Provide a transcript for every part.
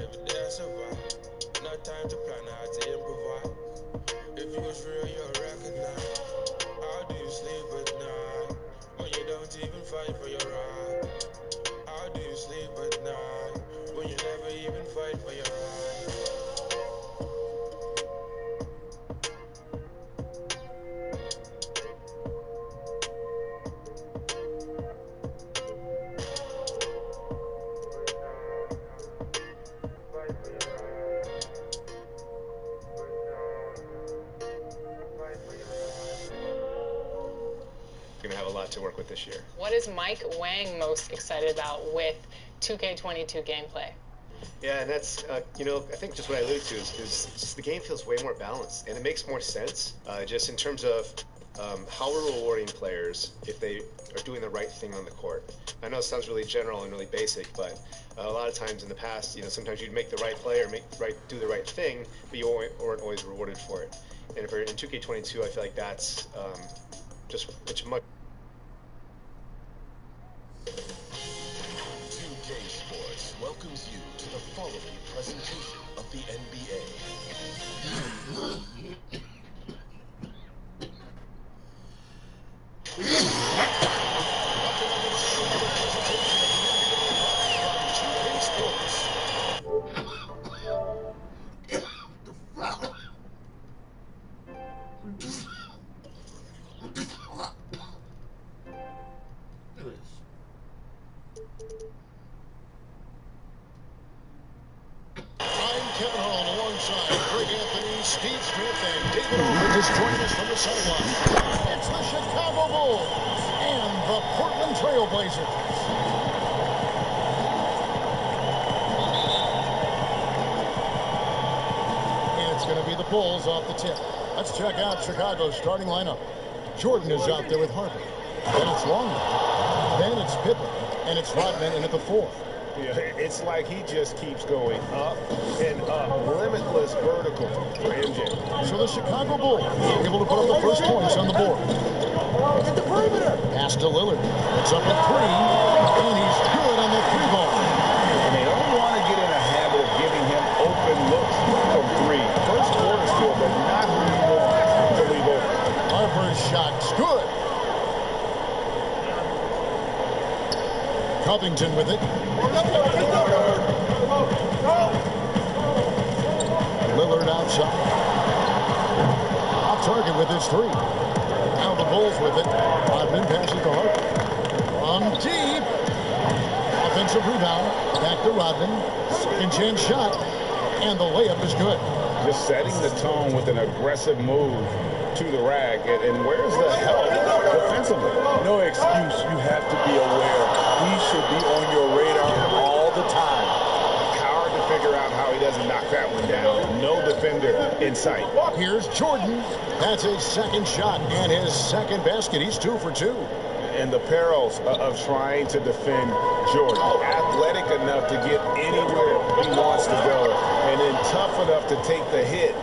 every day I survive. No time to plan, I had to improvise. If you was real, you'll recognize. How do you sleep at night when you don't even fight for your right? How do you sleep at night when you never even fight for your right? Going to have a lot to work with this year. What is Mike Wang most excited about with 2K22 gameplay? Yeah, and that's, you know, I think just what I alluded to is just the game feels way more balanced, and it makes more sense just in terms of how we're rewarding players if they are doing the right thing on the court. I know it sounds really general and really basic, but a lot of times in the past, you know, sometimes you'd make the right play or do the right thing, but you weren't always rewarded for it. And if we're in 2K22, I feel like that's it's much. 2K Sports welcomes you to the following presentation of the NBA. Kevin Hall alongside Greg Anthony, Steve Smith, and David Aldridge is joining us from the sideline. It's the Chicago Bulls and the Portland Trail Blazers. And it's going to be the Bulls off the tip. Let's check out Chicago's starting lineup. Jordan is out there with Harper. Then it's Longley. Then it's Pippen. And it's Rodman in at the 4th. Yeah, it's like he just keeps going up and up. Limitless vertical for MJ. So the Chicago Bulls able to put up the first points on the board. At the perimeter. Pass to Lillard. It's up at 3. And he's good on the 3-ball. And they don't want to get in a habit of giving him open looks from 3. First quarter still, but not anymore to leave open. Harper's shot's good. Covington with it. Lillard outside. Off target with his 3. Now the Bulls with it. Rodman passes to Harper. From deep. Offensive rebound. Back to Rodman. Second chance shot. And the layup is good. Just setting the tone with an aggressive move to the rack. And where's the help defensively? No excuse. You have to be aware. He should be on your radar all the time. Hard to figure out how he doesn't knock that one down. No defender in sight. Here's Jordan. That's his second shot and his second basket. He's 2 for 2. And the perils of trying to defend Jordan. Athletic enough to get anywhere he wants to go, and then tough enough to take the hit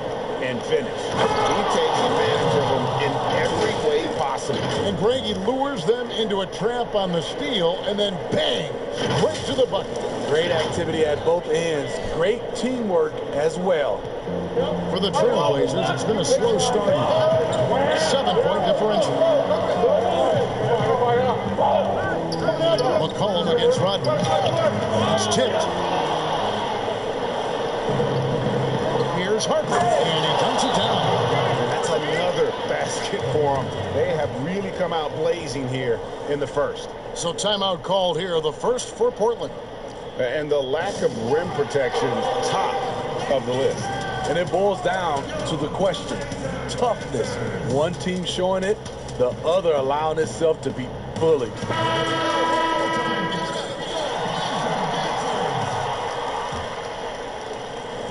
and finish. He takes advantage of them in every way possible. And Greg, he lures them into a trap on the steal, and then bang, right to the bucket. Great activity at both ends. Great teamwork as well. For the Trailblazers, it's been a slow start. 7-point differential. McCollum against Rodman. It's tipped. Here's Harper, and he dunks it down. That's another basket for them. They have really come out blazing here in the first. So timeout called here, the first for Portland. And the lack of rim protection, top of the list. And it boils down to the question, toughness. One team showing it, the other allowing itself to be bullied.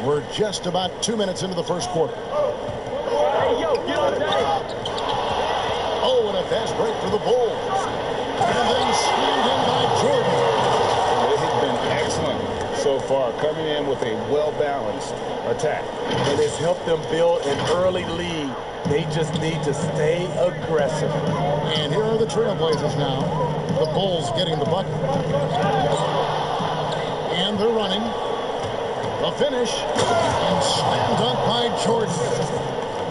We're just about 2 minutes into the first quarter. Oh, and a fast break for the Bulls. And then screened in by Jordan. They've been excellent so far, coming in with a well-balanced attack. And it's helped them build an early lead. They just need to stay aggressive. And here are the Trailblazers now. The Bulls getting the bucket. And they're running. finish. And slam dunk by Jordan.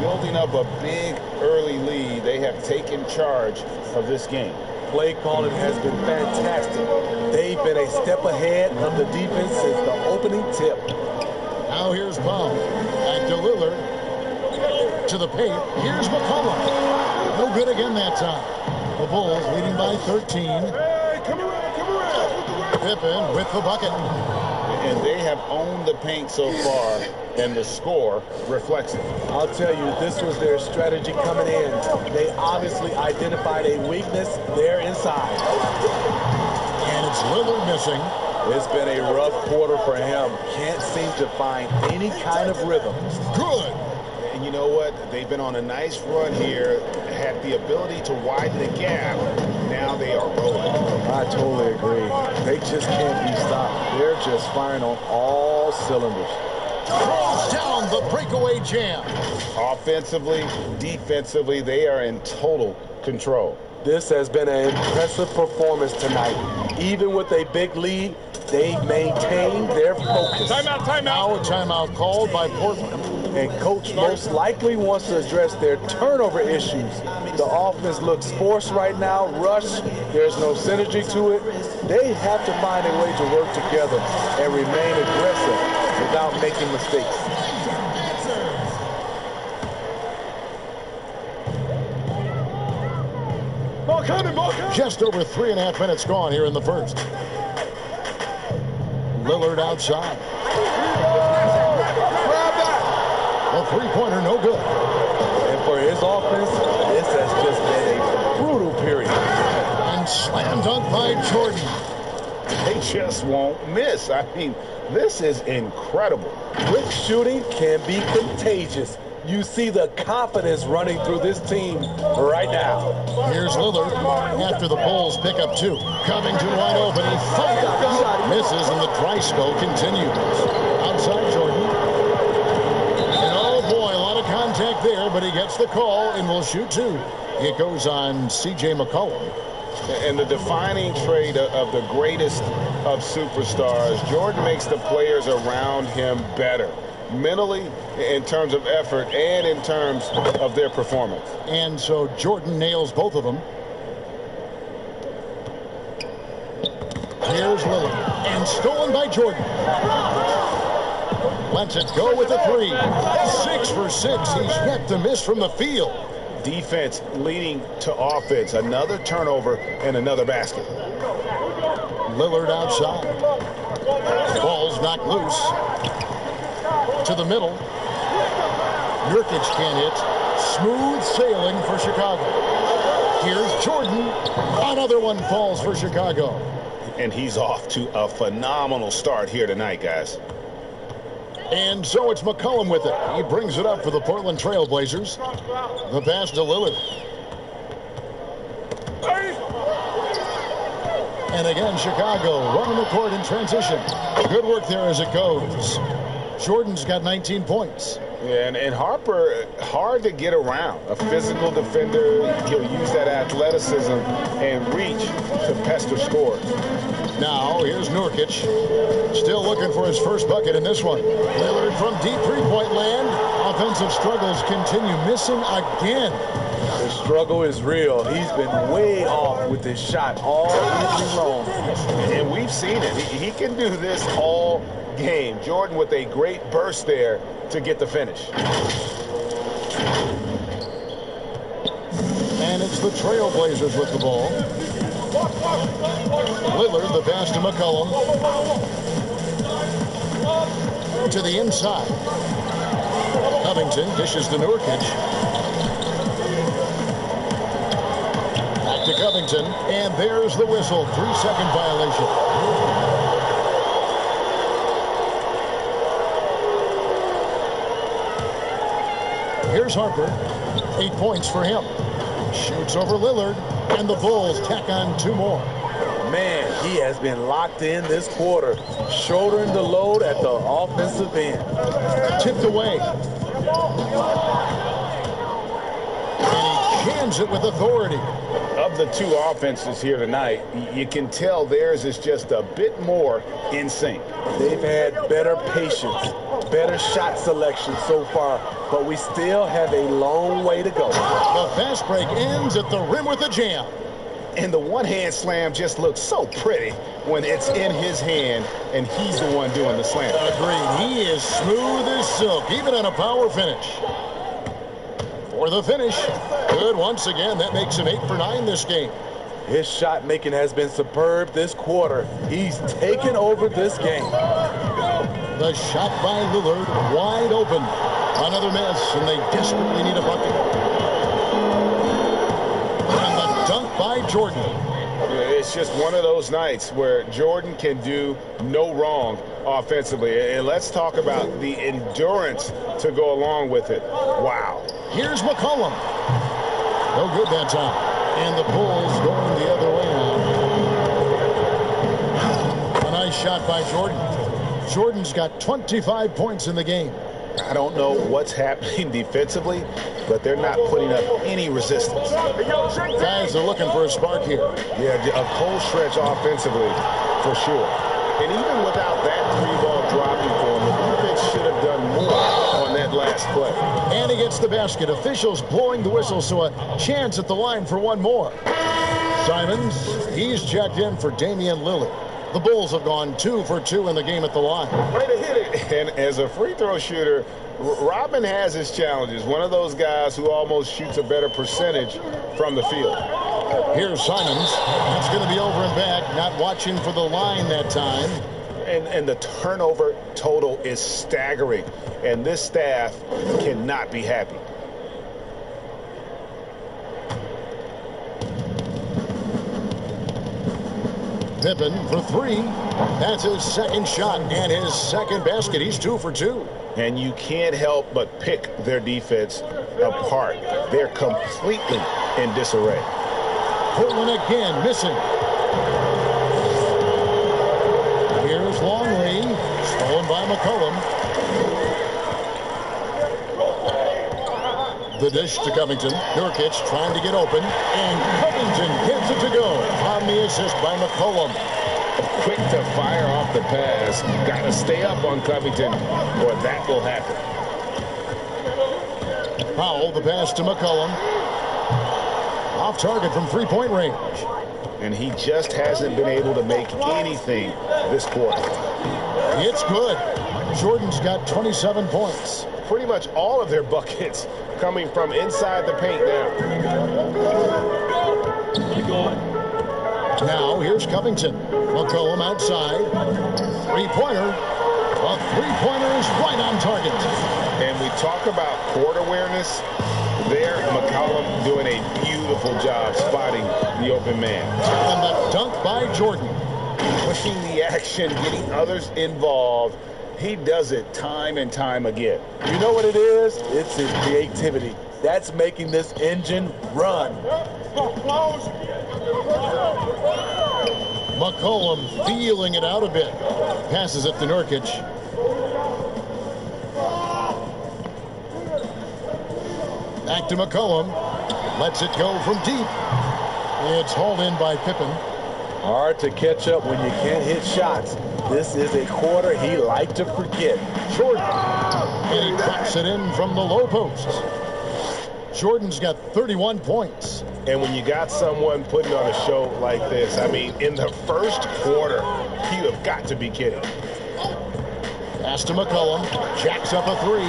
Building up a big early lead, they have taken charge of this game. Play calling has been fantastic. They've been a step ahead of the defense since the opening tip. Now here's Baum. Back to Lillard. To the paint. Here's McCollum. No good again that time. The Bulls leading by 13. Hey, come around. Pippen with the bucket. And they have owned the paint so far, and the score reflects it. I'll tell you, this was their strategy coming in. They obviously identified a weakness there inside. And it's Lillard missing. It's been a rough quarter for him. Can't seem to find any kind of rhythm. Good. And you know what? They've been on a nice run here, had the ability to widen the gap. Now they are rolling. I totally agree. They just can't be stopped. They're just firing on all cylinders. Throws down the breakaway jam. Offensively, defensively, they are in total control. This has been an impressive performance tonight. Even with a big lead, they've maintained their focus. Timeout. Now a timeout called by Portland. And coach most likely wants to address their turnover issues. The offense looks forced right now, rushed. There's no synergy to it. They have to find a way to work together and remain aggressive without making mistakes. Just over 3.5 minutes gone here in the first. Lillard outside. A three-pointer, no good. And for his offense, this has just been a brutal period. And slam dunk by Jordan. They just won't miss. I mean, this is incredible. Quick shooting can be contagious. You see the confidence running through this team right now. Here's Lillard after the Bulls pick up two. Covington wide open. He fires. Misses, and the dry spell continues. Outside Jordan. And oh boy, a lot of contact there, but he gets the call and will shoot two. It goes on C.J. McCollum. And the defining trait of the greatest of superstars, Jordan makes the players around him better. Mentally, in terms of effort, and in terms of their performance. And so Jordan nails both of them. Here's Lillard. And stolen by Jordan. Lets it go with a three. 6 for 6. He's yet to miss from the field. Defense leading to offense. Another turnover and another basket. Lillard outside. Ball's knocked loose. To the middle. Nurkic can't hit. Smooth sailing for Chicago. Here's Jordan. Another one falls for Chicago. And he's off to a phenomenal start here tonight, guys. And so it's McCollum with it. He brings it up for the Portland Trail Blazers. The pass to Lillard. And again, Chicago running the court in transition. Good work there as it goes. Jordan's got 19 points. Yeah, and Harper, hard to get around. A physical defender, he'll use that athleticism and reach to pester scores. Now, here's Nurkic. Still looking for his first bucket in this one. Lillard from deep three-point land. Offensive struggles continue, missing again. The struggle is real. He's been way off with his shot all evening long. And we've seen it. He can do this all game. Jordan with a great burst there to get the finish. And it's the Trailblazers with the ball. Lillard, the pass to McCollum. To the inside. Covington dishes to Nurkic. Back to Covington. And there's the whistle. 3-second violation. Here's Harper. 8 points for him. Shoots over Lillard. And the Bulls tack on 2 more. Man, he has been locked in this quarter, shouldering the load at the offensive end. Tipped away. And he slams it with authority. Of the two offenses here tonight, you can tell theirs is just a bit more in sync. They've had better patience, better shot selection so far, but we still have a long way to go. The fast break ends at the rim with a jam. And the one-hand slam just looks so pretty when it's in his hand and he's the one doing the slam. Agreed. He is smooth as silk, even on a power finish. For the finish. Good once again. That makes him 8 for 9 this game. His shot making has been superb this quarter. He's taken over this game. The shot by Lillard, wide open. Another miss, and they desperately need a bucket. And the dunk by Jordan. It's just one of those nights where Jordan can do no wrong offensively. And let's talk about the endurance to go along with it. Wow. Here's McCollum. No good that time. And the Bulls going the other way now. A nice shot by Jordan. Jordan's got 25 points in the game. I don't know what's happening defensively, but they're not putting up any resistance. Guys are looking for a spark here. Yeah, a cold stretch offensively, for sure. And even without that 3-ball dropping for him, the defense should have done more on that last play. And he gets the basket. Officials blowing the whistle, so a chance at the line for one more. Simons, he's checked in for Damian Lillard. The Bulls have gone 2 for 2 in the game at the line. Way to hit it. And as a free throw shooter, Robin has his challenges. One of those guys who almost shoots a better percentage from the field. Here's Simons. It's going to be over and back. Not watching for the line that time. And the turnover total is staggering. And this staff cannot be happy. Pippen for 3. That's his second shot and his second basket. He's 2 for 2. And you can't help but pick their defense apart. They're completely in disarray. Portland again missing. Here's Longley. Stolen by McCollum. The dish to Covington. Nurkic trying to get open. And Covington gets it to go on the assist by McCollum. Quick to fire off the pass. Got to stay up on Covington or that will happen. Powell, the pass to McCollum. Off target from three-point range. And he just hasn't been able to make anything this quarter. It's good. Jordan's got 27 points. Pretty much all of their buckets coming from inside the paint Now, here's Covington. McCollum outside. Three-pointer. A three-pointer is right on target. And we talk about court awareness. There, McCollum doing a beautiful job spotting the open man. And the dunk by Jordan. Pushing the action, getting others involved. He does it time and time again. You know what it is? It's his creativity. That's making this engine run. McCollum feeling it out a bit. Passes it to Nurkic. Back to McCollum. Lets it go from deep. It's hauled in by Pippen. Hard to catch up when you can't hit shots. This is a quarter he liked to forget. Jordan. And he cracks it in from the low post. Jordan's got 31 points. And when you got someone putting on a show like this, I mean, in the first quarter, you have got to be kidding. Pass to McCollum. Jacks up a three.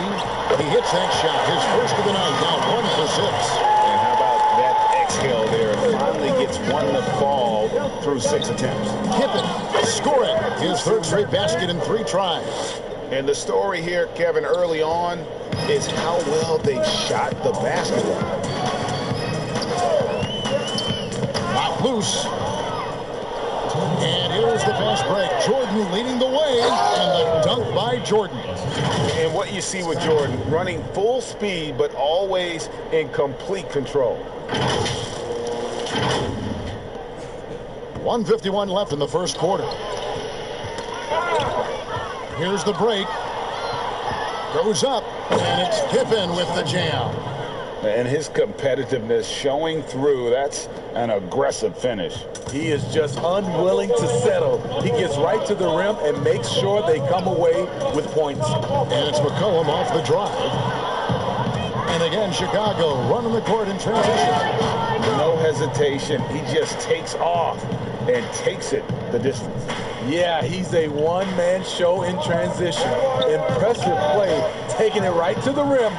He hits that shot. His first of the night. Now 1 for 6. And how about that exhale there? Finally gets one to fall through 6 attempts. Pippen scoring his third straight basket in 3 tries. And the story here, Kevin, early on is how well they shot the basketball. Not loose. And here's the fast break. Jordan leading the way. And the dunk by Jordan. And what you see with Jordan, running full speed, but always in complete control. 1:51 left in the first quarter. Here's the break. Goes up, and it's Pippen with the jam. And his competitiveness showing through. That's an aggressive finish. He is just unwilling to settle. He gets right to the rim and makes sure they come away with points. And it's McCollum off the drive. And again, Chicago running the court in transition. No hesitation. He just takes off and takes it the distance. Yeah, he's a one-man show in transition. Impressive play, taking it right to the rim.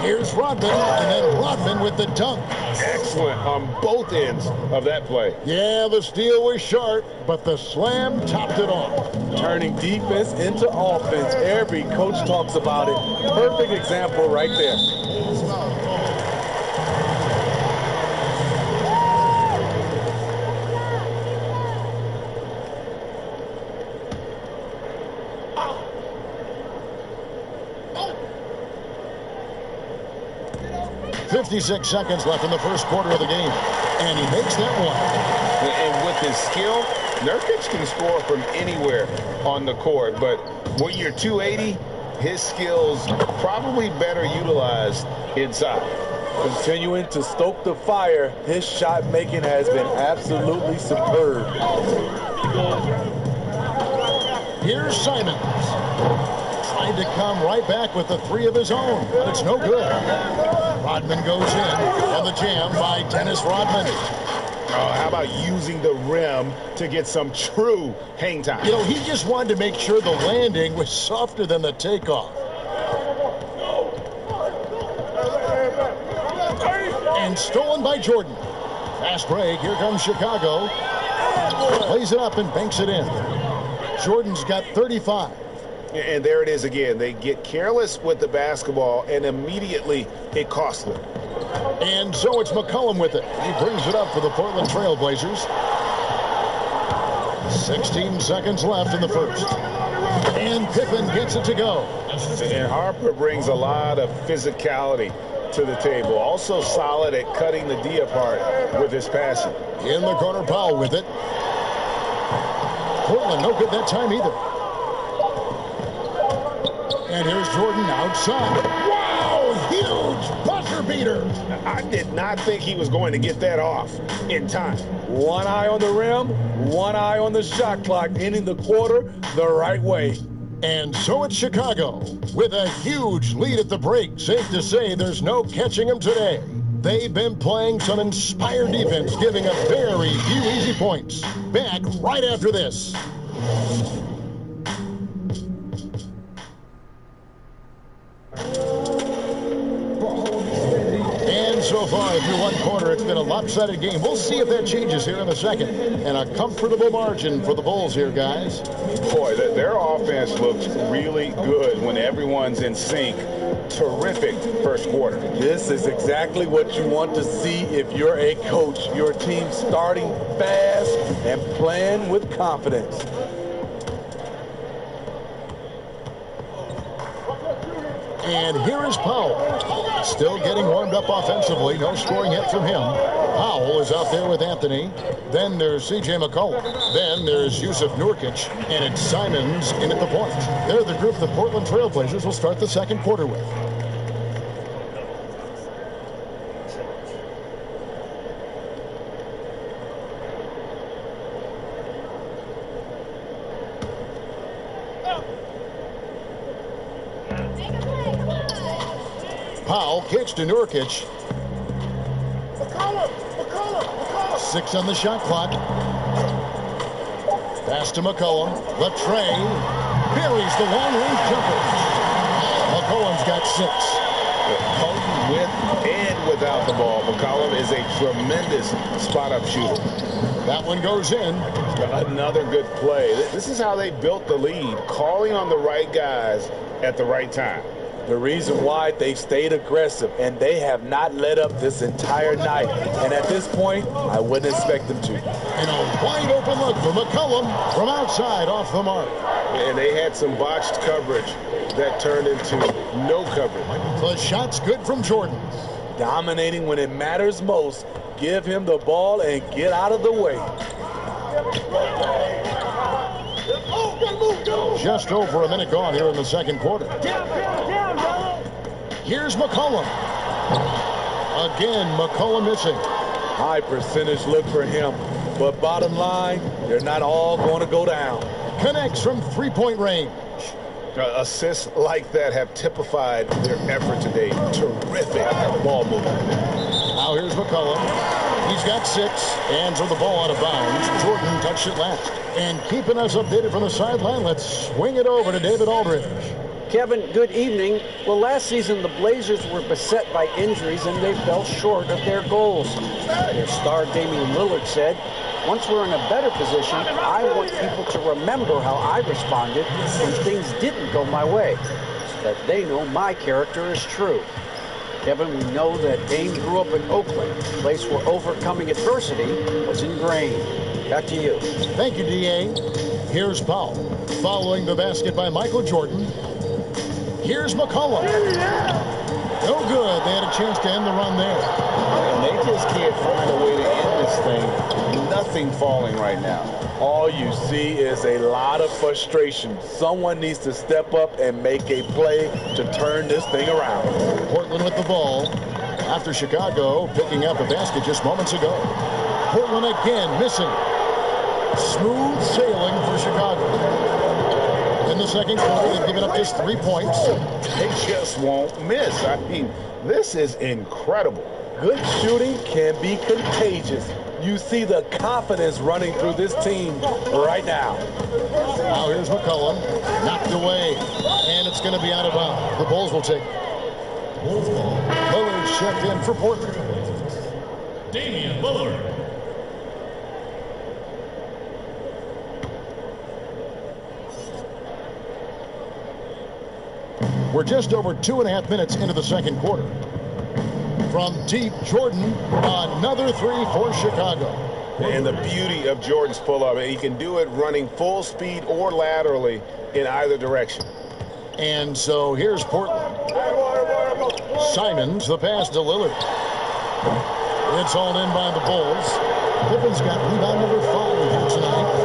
Here's Rodman, and then Rodman with the dunk. Excellent on both ends of that play. Yeah, the steal was sharp, but the slam topped it off. Turning defense into offense. Every coach talks about it. Perfect example right there. 56 seconds left in the first quarter of the game. And he makes that one. And with his skill, Nurkic can score from anywhere on the court. But when you're 280, his skills probably better utilized inside. Continuing to stoke the fire, his shot making has been absolutely superb. Here's Simons. Trying to come right back with the three of his own, but it's no good. Rodman goes in on the jam by Dennis Rodman. Oh, how about using the rim to get some true hang time? You know, he just wanted to make sure the landing was softer than the takeoff. And stolen by Jordan. Fast break. Here comes Chicago. Plays it up and banks it in. Jordan's got 35. And there it is again. They get careless with the basketball, and immediately it costs them. And so it's McCollum with it. He brings it up for the Portland Trail Blazers. 16 seconds left in the first. And Pippen gets it to go. And Harper brings a lot of physicality to the table. Also solid at cutting the D apart with his passing. In the corner, Powell with it. Portland no good that time either. And here's Jordan outside. Wow, huge buzzer beater. I did not think he was going to get that off in time. One eye on the rim, one eye on the shot clock, ending the quarter the right way. And so it's Chicago with a huge lead at the break. Safe to say there's no catching them today. They've been playing some inspired defense, giving up very few easy points. Back right after this. And so far, through one quarter, it's been a lopsided game. We'll see if that changes here in the second. And a comfortable margin for the Bulls here, guys. Boy, their offense looks really good when everyone's in sync. Terrific first quarter. This is exactly what you want to see if you're a coach. Your team starting fast and playing with confidence. And here is Powell. Still getting warmed up offensively. No scoring hit from him. Powell is out there with Anthony. Then there's C.J. McCollum. Then there's Yusuf Nurkic. And it's Simons in at the point. They're the group the Portland Trail Blazers will start the second quarter with. Powell kicks to Nurkic. McCollum. 6 on the shot clock. Pass to McCollum. The tray. Buries the long-range jumper. McCollum's got 6. Potent with and without the ball. McCollum is a tremendous spot-up shooter. That one goes in. Another good play. This is how they built the lead, calling on the right guys at the right time. The reason why they stayed aggressive, and they have not let up this entire night. And at this point, I wouldn't expect them to. And a wide open look for McCollum from outside off the mark. And they had some botched coverage that turned into no coverage. The shot's good from Jordan. Dominating when it matters most. Give him the ball and get out of the way. Just over a minute gone here in the second quarter. Here's McCollum. Again, McCollum missing. High percentage look for him. But bottom line, they're not all going to go down. Connects from three-point range. Assists like that have typified their effort today. Terrific ball movement. Now here's McCollum. He's got 6 and throw the ball out of bounds. Jordan touched it last. And keeping us updated from the sideline, let's swing it over to David Aldridge. Kevin, good evening. Well, last season the Blazers were beset by injuries and they fell short of their goals. Their star Damian Lillard said, "Once we're in a better position, I want people to remember how I responded when things didn't go my way, so that they know my character is true." Kevin, we know that Dame grew up in Oakland, a place where overcoming adversity was ingrained. Back to you. Thank you, D.A. Here's Powell. Following the basket by Michael Jordan. Here's McCollum. No good. They had a chance to end the run there. And they just can't find a way to end this thing. Nothing falling right now. All you see is a lot of frustration. Someone needs to step up and make a play to turn this thing around. Portland with the ball after Chicago picking up a basket just moments ago. Portland again missing. Smooth sailing for Chicago. In the second quarter, they've given up just 3 points. They just won't miss. I mean, this is incredible. Good shooting can be contagious. You see the confidence running through this team right now. Now here's McCollum. Knocked away. And it's going to be out of bounds. The Bulls will take it. Lillard checked in for Portland. Damian Lillard. We're just over 2.5 minutes into the second quarter. From deep, Jordan, another 3 for Chicago. And the beauty of Jordan's pull-up, he can do it running full speed or laterally in either direction. And so here's Portland. Simons, the pass to Lillard. It's hauled in by the Bulls. Pippen's got rebound number 5 here tonight.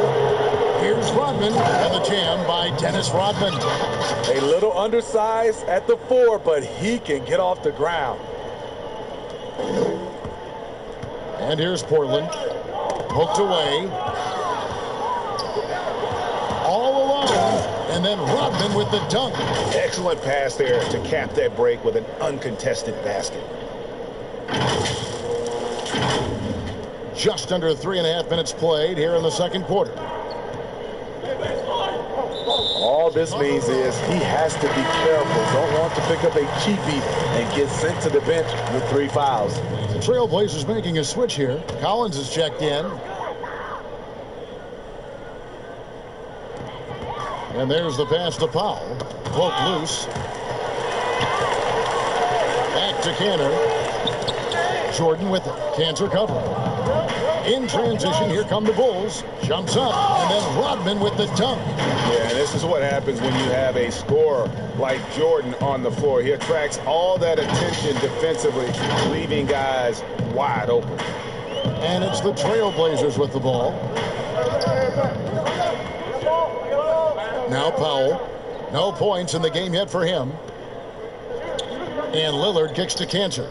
Here's Rodman, and the jam by Dennis Rodman. A little undersized at the 4, but he can get off the ground. And here's Portland. Hooked away. All alone. And then Rodman with the dunk. Excellent pass there to cap that break with an uncontested basket. Just under 3.5 minutes played here in the second quarter. All this means is he has to be careful. Don't want to pick up a cheapie and get sent to the bench with 3 fouls. The Trailblazers making a switch here. Collins is checked in. And there's the pass to Powell. Broke loose. Back to Cantor. Jordan with it. Cantor cover. In transition, here come the Bulls. Jumps up, and then Rodman with the dunk. Yeah, this is what happens when you have a scorer like Jordan on the floor. He attracts all that attention defensively, leaving guys wide open. And it's the Trailblazers with the ball. Now Powell. No points in the game yet for him. And Lillard kicks to Cantor.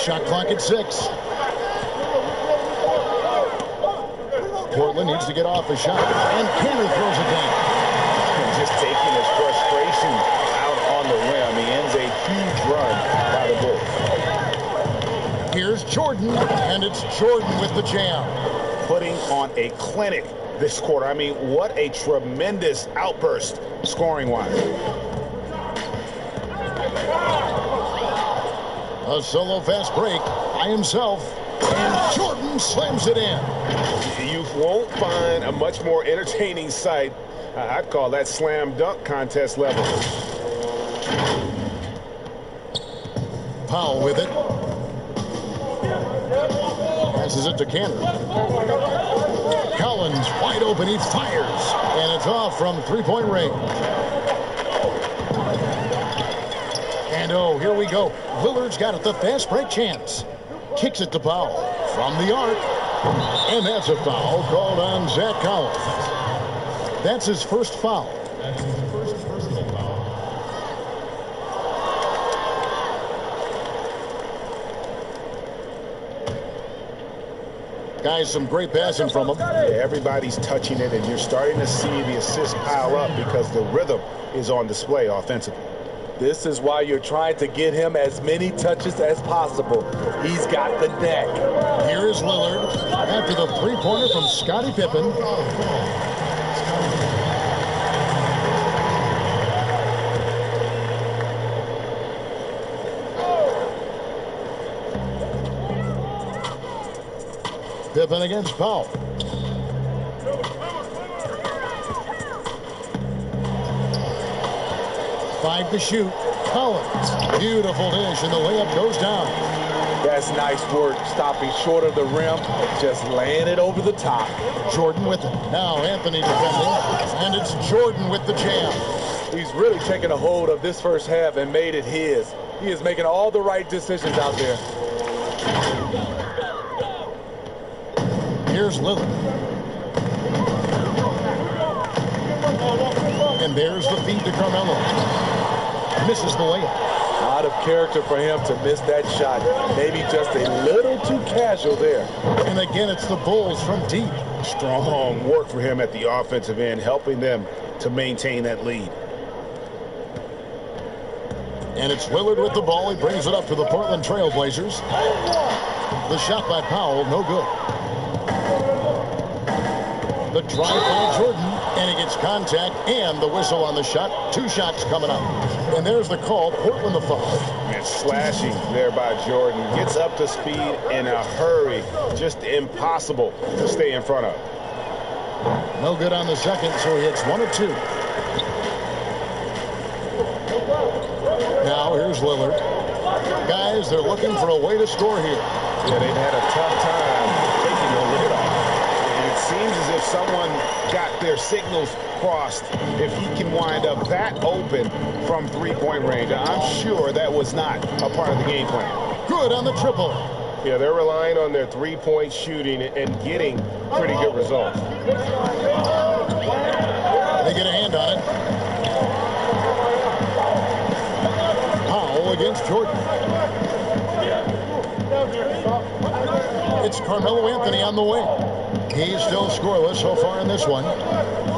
Shot clock at 6. Portland needs to get off a shot. And Cantor throws it down. Just taking his frustration out on the rim. He ends a huge run by the Bulls. Here's Jordan, and it's Jordan with the jam. Putting on a clinic this quarter. I mean, what a tremendous outburst scoring-wise. A solo fast break by himself, and Jordan slams it in. You won't find a much more entertaining sight. I'd call that slam dunk contest level. Powell with it. Passes it to Cantor. Collins wide open, he fires, and it's off from 3-point range. And oh, here we go. Lillard's got it, the fast break chance. Kicks it to Powell from the arc. And that's a foul called on Zach Collins. That's his first foul. That's his first personal foul. Guys, some great passing from him. Yeah, everybody's touching it, and you're starting to see the assists pile up because the rhythm is on display offensively. This is why you're trying to get him as many touches as possible. He's got the neck. Here is Lillard after the three-pointer from Scottie Pippen. Pippen against Powell. Five to shoot. Collins. Beautiful dish, and the layup goes down. That's nice work, stopping short of the rim, just laying it over the top. Jordan with it. Now Anthony defending, and it's Jordan with the jam. He's really taken a hold of this first half and made it his. He is making all the right decisions out there. Here's Lillard. And there's the feed to Carmelo. Misses the layup. Out of character for him to miss that shot. Maybe just a little too casual there. And again, it's the Bulls from deep. Strong work for him at the offensive end, helping them to maintain that lead. And it's Lillard with the ball. He brings it up to the Portland Trail Blazers. The shot by Powell, no good. The drive by Jordan, and he gets contact and the whistle on the shot. Two shots coming up. And there's the call. Portland the foul. And slashing there by Jordan. Gets up to speed in a hurry. Just impossible to stay in front of. No good on the second, so he hits 1 of 2. Now here's Lillard. Guys, they're looking for a way to score here. Yeah, they've had a tough time taking the lid off. And it seems as if someone got their signals crossed. If he can wind up that open from three-point range, I'm sure that was not a part of the game plan. Good on the triple. Yeah, they're relying on their three-point shooting and getting pretty good results. They get a hand on it. Powell against Jordan. It's Carmelo Anthony on the wing. He's still scoreless so far in this one.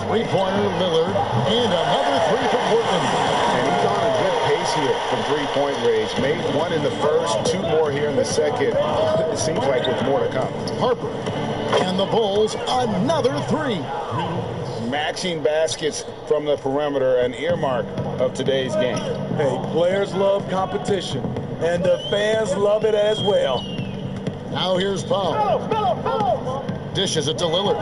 Three-pointer, Lillard, and another three for Portland. And he's on a good pace here from three-point range. Made one in the first, 2 more here in the second. It seems like with more to come. Harper and the Bulls, another 3. Matching baskets from the perimeter, an earmark of today's game. Hey, players love competition, and the fans love it as well. Now here's Powell. Dishes it to Lillard.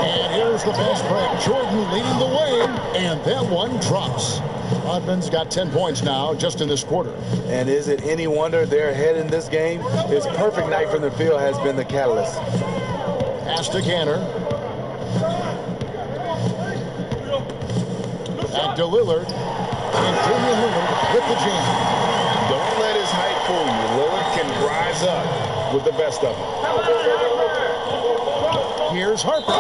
And here's the fast break. Jordan leading the way, and that one drops. Rodman's got 10 points now just in this quarter. And is it any wonder they're ahead in this game? His perfect night from the field has been the catalyst. Pass to Canner. Back to Lillard. And Damian Lillard with the jam. Don't let his height fool you. Lillard can rise up with the best of them. Here's Harper.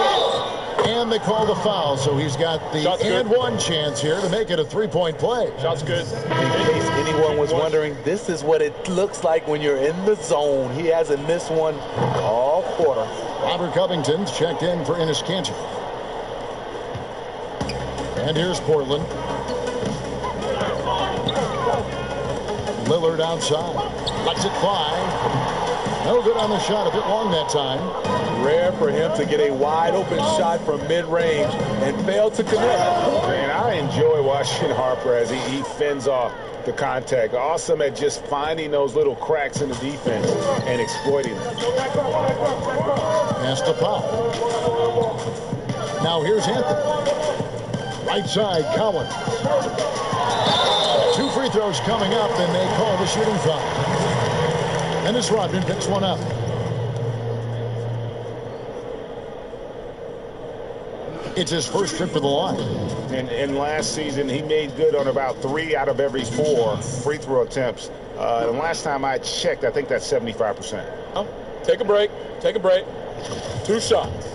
And they call the foul, so he's got the and one chance here to make it a three-point play. Shot's good. In case anyone was wondering, this is what it looks like when you're in the zone. He hasn't missed one all quarter. Robert Covington's checked in for Enes Kanter. And here's Portland. Lillard outside. Lets it fly. No good on the shot. A bit long that time. Rare for him to get a wide open shot from mid-range and fail to connect. Man, I enjoy watching Harper as he fends off the contact. Awesome at just finding those little cracks in the defense and exploiting them. Pass to Powell. Now here's Anthony. Right side, Collins. 2 free throws coming up, and they call the shooting foul. Dennis Rodman picks one up. It's his first trip to the line. And last season, he made good on about 3 out of every 4 free throw attempts. And last time I checked, I think that's 75%. Take a break. Take a break. 2 shots.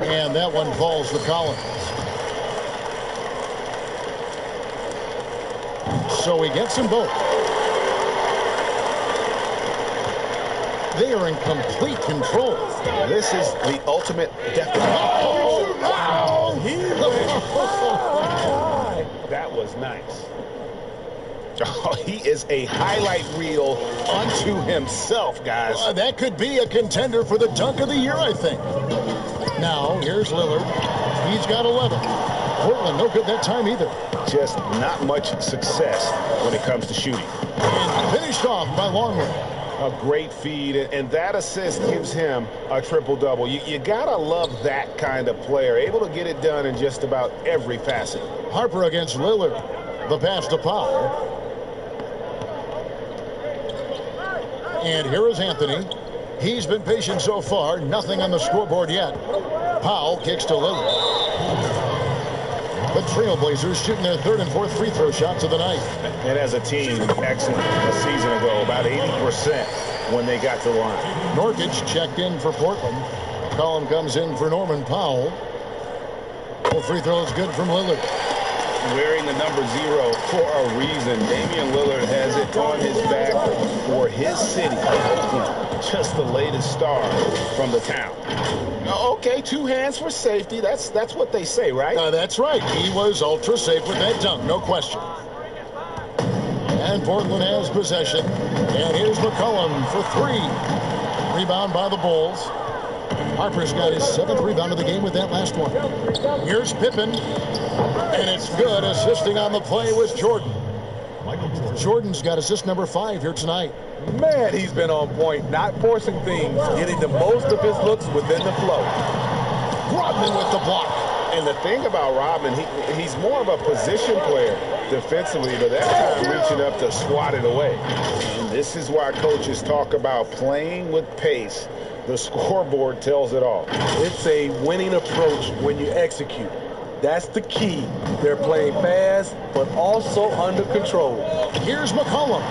And that one falls to Collins. so he gets them both. They are in complete control. This is the ultimate definition. Oh, wow. That was nice. Oh, he is a highlight reel unto himself, guys. That could be a contender for the dunk of the year, I think. Now, here's Lillard. He's got 11. Portland, no good that time either. Just not much success when it comes to shooting. And finished off by Longley. A great feed, and that assist gives him a triple-double. You gotta love that kind of player, able to get it done in just about every facet. Harper against Lillard. The pass to Powell. And here is Anthony. He's been patient so far. Nothing on the scoreboard yet. Powell kicks to Lillard. The Trailblazers shooting their third and fourth free throw shots of the night. And as a team, excellent a season ago, about 80% when they got to the line. Nurkic checked in for Portland. McCollum comes in for Norman Powell. The free throw is good from Lillard. Wearing the number 0 for a reason. Damian Lillard has it on his back for his city, Oakland. Just the latest star from the town. Okay, 2 hands for safety. That's what they say, right? That's right. He was ultra safe with that dunk, no question. And Portland has possession. And here's McCollum for 3. Rebound by the Bulls. Harper's got his 7th rebound of the game with that last one. Here's Pippen. And it's good. Assisting on the play was Jordan. Jordan's got assist number 5 here tonight. Man, he's been on point, not forcing things, getting the most of his looks within the flow. Rodman with the block. And the thing about Rodman, he's more of a position player defensively, but that time reaching up to swat it away. And this is why coaches talk about playing with pace. The scoreboard tells it all. It's a winning approach when you execute. That's the key. They're playing fast, but also under control. Here's McCollum.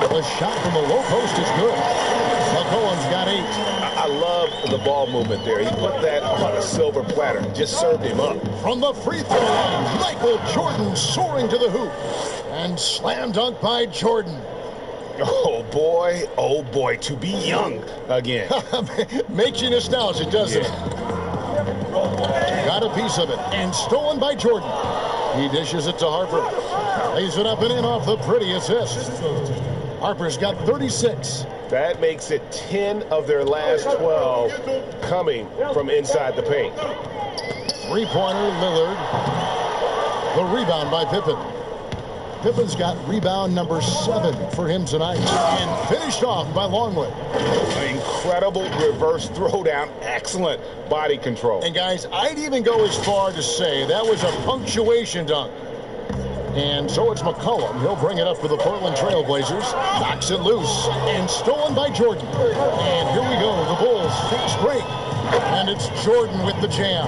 The shot from the low post is good. McCollum's got 8. I love the ball movement there. He put that on a silver platter. Just served him up. From the free throw line, Michael Jordan soaring to the hoop. And slam dunk by Jordan. Oh boy, to be young again. Makes you nostalgic, doesn't it? Got a piece of it, and stolen by Jordan. He dishes it to Harper. Lays it up and in off the pretty assist. Harper's got 36. That makes it 10 of their last 12 coming from inside the paint. Three-pointer, Lillard. The rebound by Pippen. Pippen's got rebound number 7 for him tonight. And finished off by Longley. An incredible reverse throwdown. Excellent body control. And guys, I'd even go as far to say that was a punctuation dunk. And so it's McCollum. He'll bring it up for the Portland Trailblazers. Knocks it loose. And stolen by Jordan. And here we go. The Bulls fast break. And it's Jordan with the jam.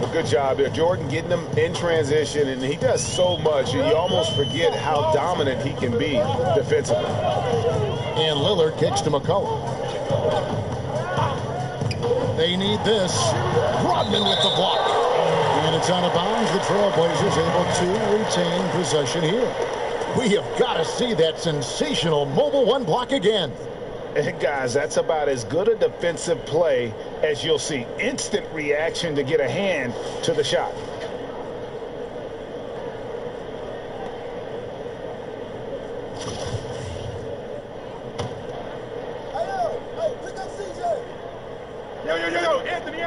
Well, good job there. Jordan getting them in transition, and he does so much. You almost forget how dominant he can be defensively. And Lillard kicks to McCollum. They need this. Rodman with the block. And it's out of bounds. The Trailblazers able to retain possession here. We have got to see that sensational mobile 1 block again. And guys, that's about as good a defensive play as you'll see. Instant reaction to get a hand to the shot. Yo, Anthony.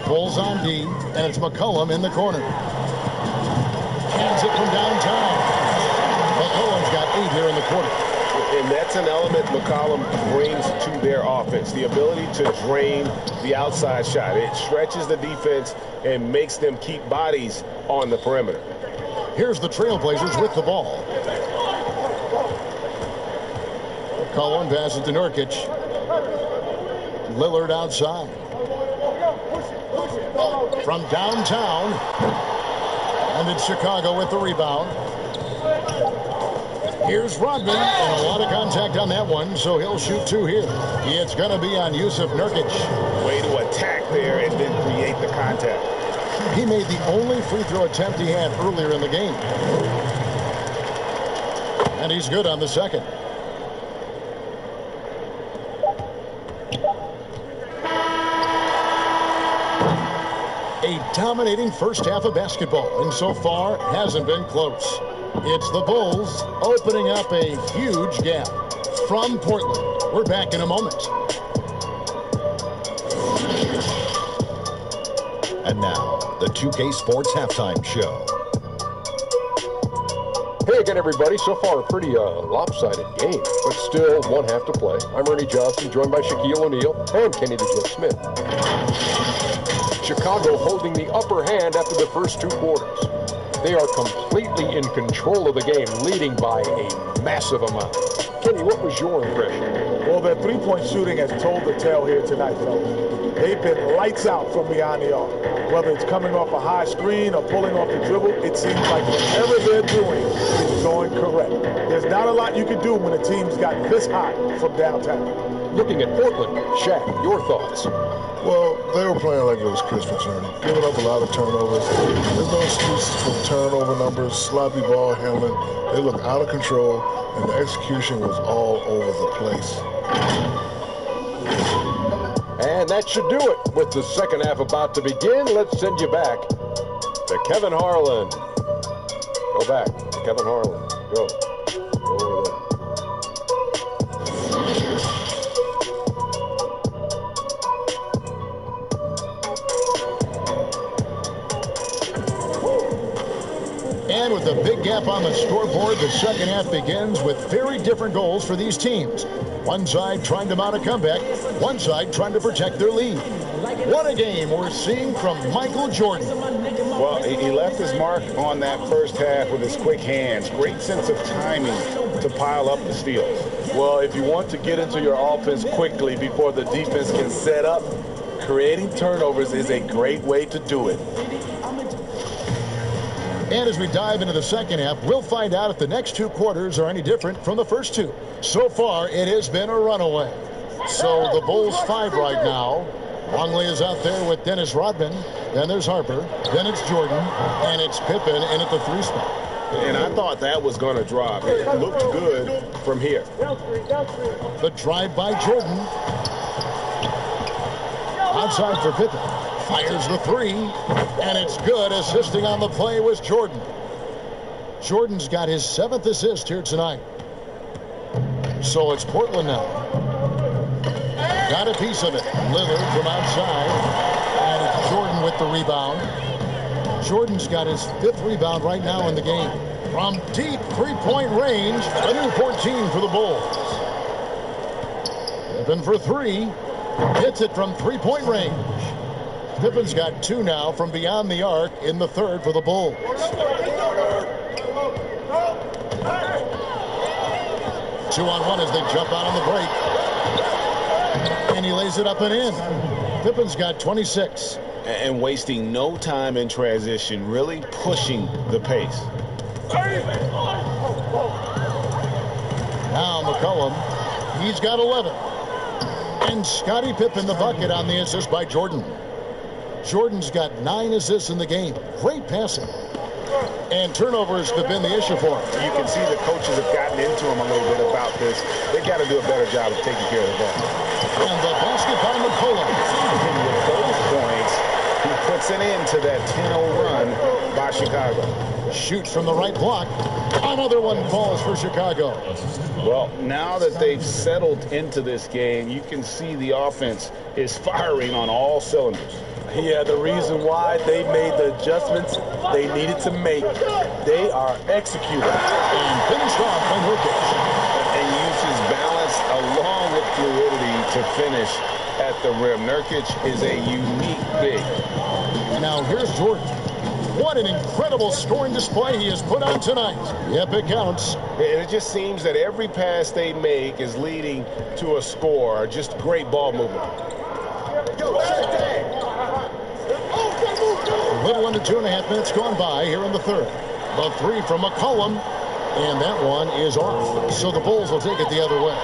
Bulls on D, and it's McCollum in the corner. Hands it from downtown. McCollum's got 8 here in the quarter. And that's an element McCollum brings to their offense, the ability to drain the outside shot. It stretches the defense and makes them keep bodies on the perimeter. Here's the Trailblazers with the ball. McCollum passes to Nurkic. Lillard outside. From downtown. And it's Chicago with the rebound. Here's Rodman, and a lot of contact on that one, so he'll shoot 2 here. It's going to be on Yusuf Nurkic. Way to attack there and then create the contact. He made the only free throw attempt he had earlier in the game. And he's good on the second. A dominating first half of basketball, and so far hasn't been close. It's the Bulls opening up a huge gap. From Portland, we're back in a moment. And now, the 2K Sports Halftime Show. Hey again, everybody. So far, a pretty lopsided game, but still one half to play. I'm Ernie Johnson, joined by Shaquille O'Neal and Kenny the Jet Smith. Chicago holding the upper hand after the first 2 quarters. They are completely in control of the game, leading by a massive amount. Kenny, what was your impression? Well, their three-point shooting has told the tale here tonight, fellas. They've been lights out from beyond the arc. Whether it's coming off a high screen or pulling off the dribble, it seems like whatever they're doing is going correct. There's not a lot you can do when a team's got this hot from downtown. Looking at Portland, Shaq, your thoughts? Well, they were playing like it was Christmas, Ernie. Giving up a lot of turnovers. There's no excuses for turnover numbers, sloppy ball handling. They look out of control, and the execution was all over the place. And that should do it. With the second half about to begin, let's send you back to Kevin Harlan. Go back to Kevin Harlan. Go. Go over there. And with a big gap on the scoreboard, the second half begins with very different goals for these teams. One side trying to mount a comeback, one side trying to protect their lead. What a game we're seeing from Michael Jordan. Well, he left his mark on that first half with his quick hands. Great sense of timing to pile up the steals. Well, if you want to get into your offense quickly before the defense can set up, creating turnovers is a great way to do it. And as we dive into the second half, we'll find out if the next 2 quarters are any different from the first 2. So far, it has been a runaway. So the Bulls 5 right now. Longley is out there with Dennis Rodman. Then there's Harper. Then it's Jordan. And it's Pippen in at the 3 spot. And I thought that was going to drop. It looked good from here. The drive by Jordan. Outside for Pippen. Fires the 3, and it's good. Assisting on the play was Jordan. Jordan's got his 7th assist here tonight. So it's Portland now. Got a piece of it. Lillard from outside, and it's Jordan with the rebound. Jordan's got his 5th rebound right now in the game. From deep 3-point range, a new 14 for the Bulls. Pippen for 3. Hits it from 3-point range. Pippen's got 2 now from beyond the arc in the 3rd for the Bulls. Two on one as they jump out on the break. And he lays it up and in. Pippen's got 26. And wasting no time in transition, really pushing the pace. Now McCollum, he's got 11. And Scottie Pippen the bucket on the assist by Jordan. Jordan's got 9 assists in the game. Great passing. And turnovers have been the issue for him. You can see the coaches have gotten into him a little bit about this. They've got to do a better job of taking care of the ball. And the basket by McCollum. And with those points, he puts an end to that 10-0 run by Chicago. Shoots from the right block. Another one falls for Chicago. Well, now that they've settled into this game, you can see the offense is firing on all cylinders. Yeah, the reason why they made the adjustments they needed to make, they are executing. And finished off by Nurkic. And uses balance along with fluidity to finish at the rim. Nurkic is a unique big. And now here's Jordan. What an incredible scoring display he has put on tonight. Yep, it counts. And it just seems that every pass they make is leading to a score. Just great ball movement. A little under 2.5 minutes gone by here in the 3rd. The 3 from McCollum, and that one is off. So the Bulls will take it the other way.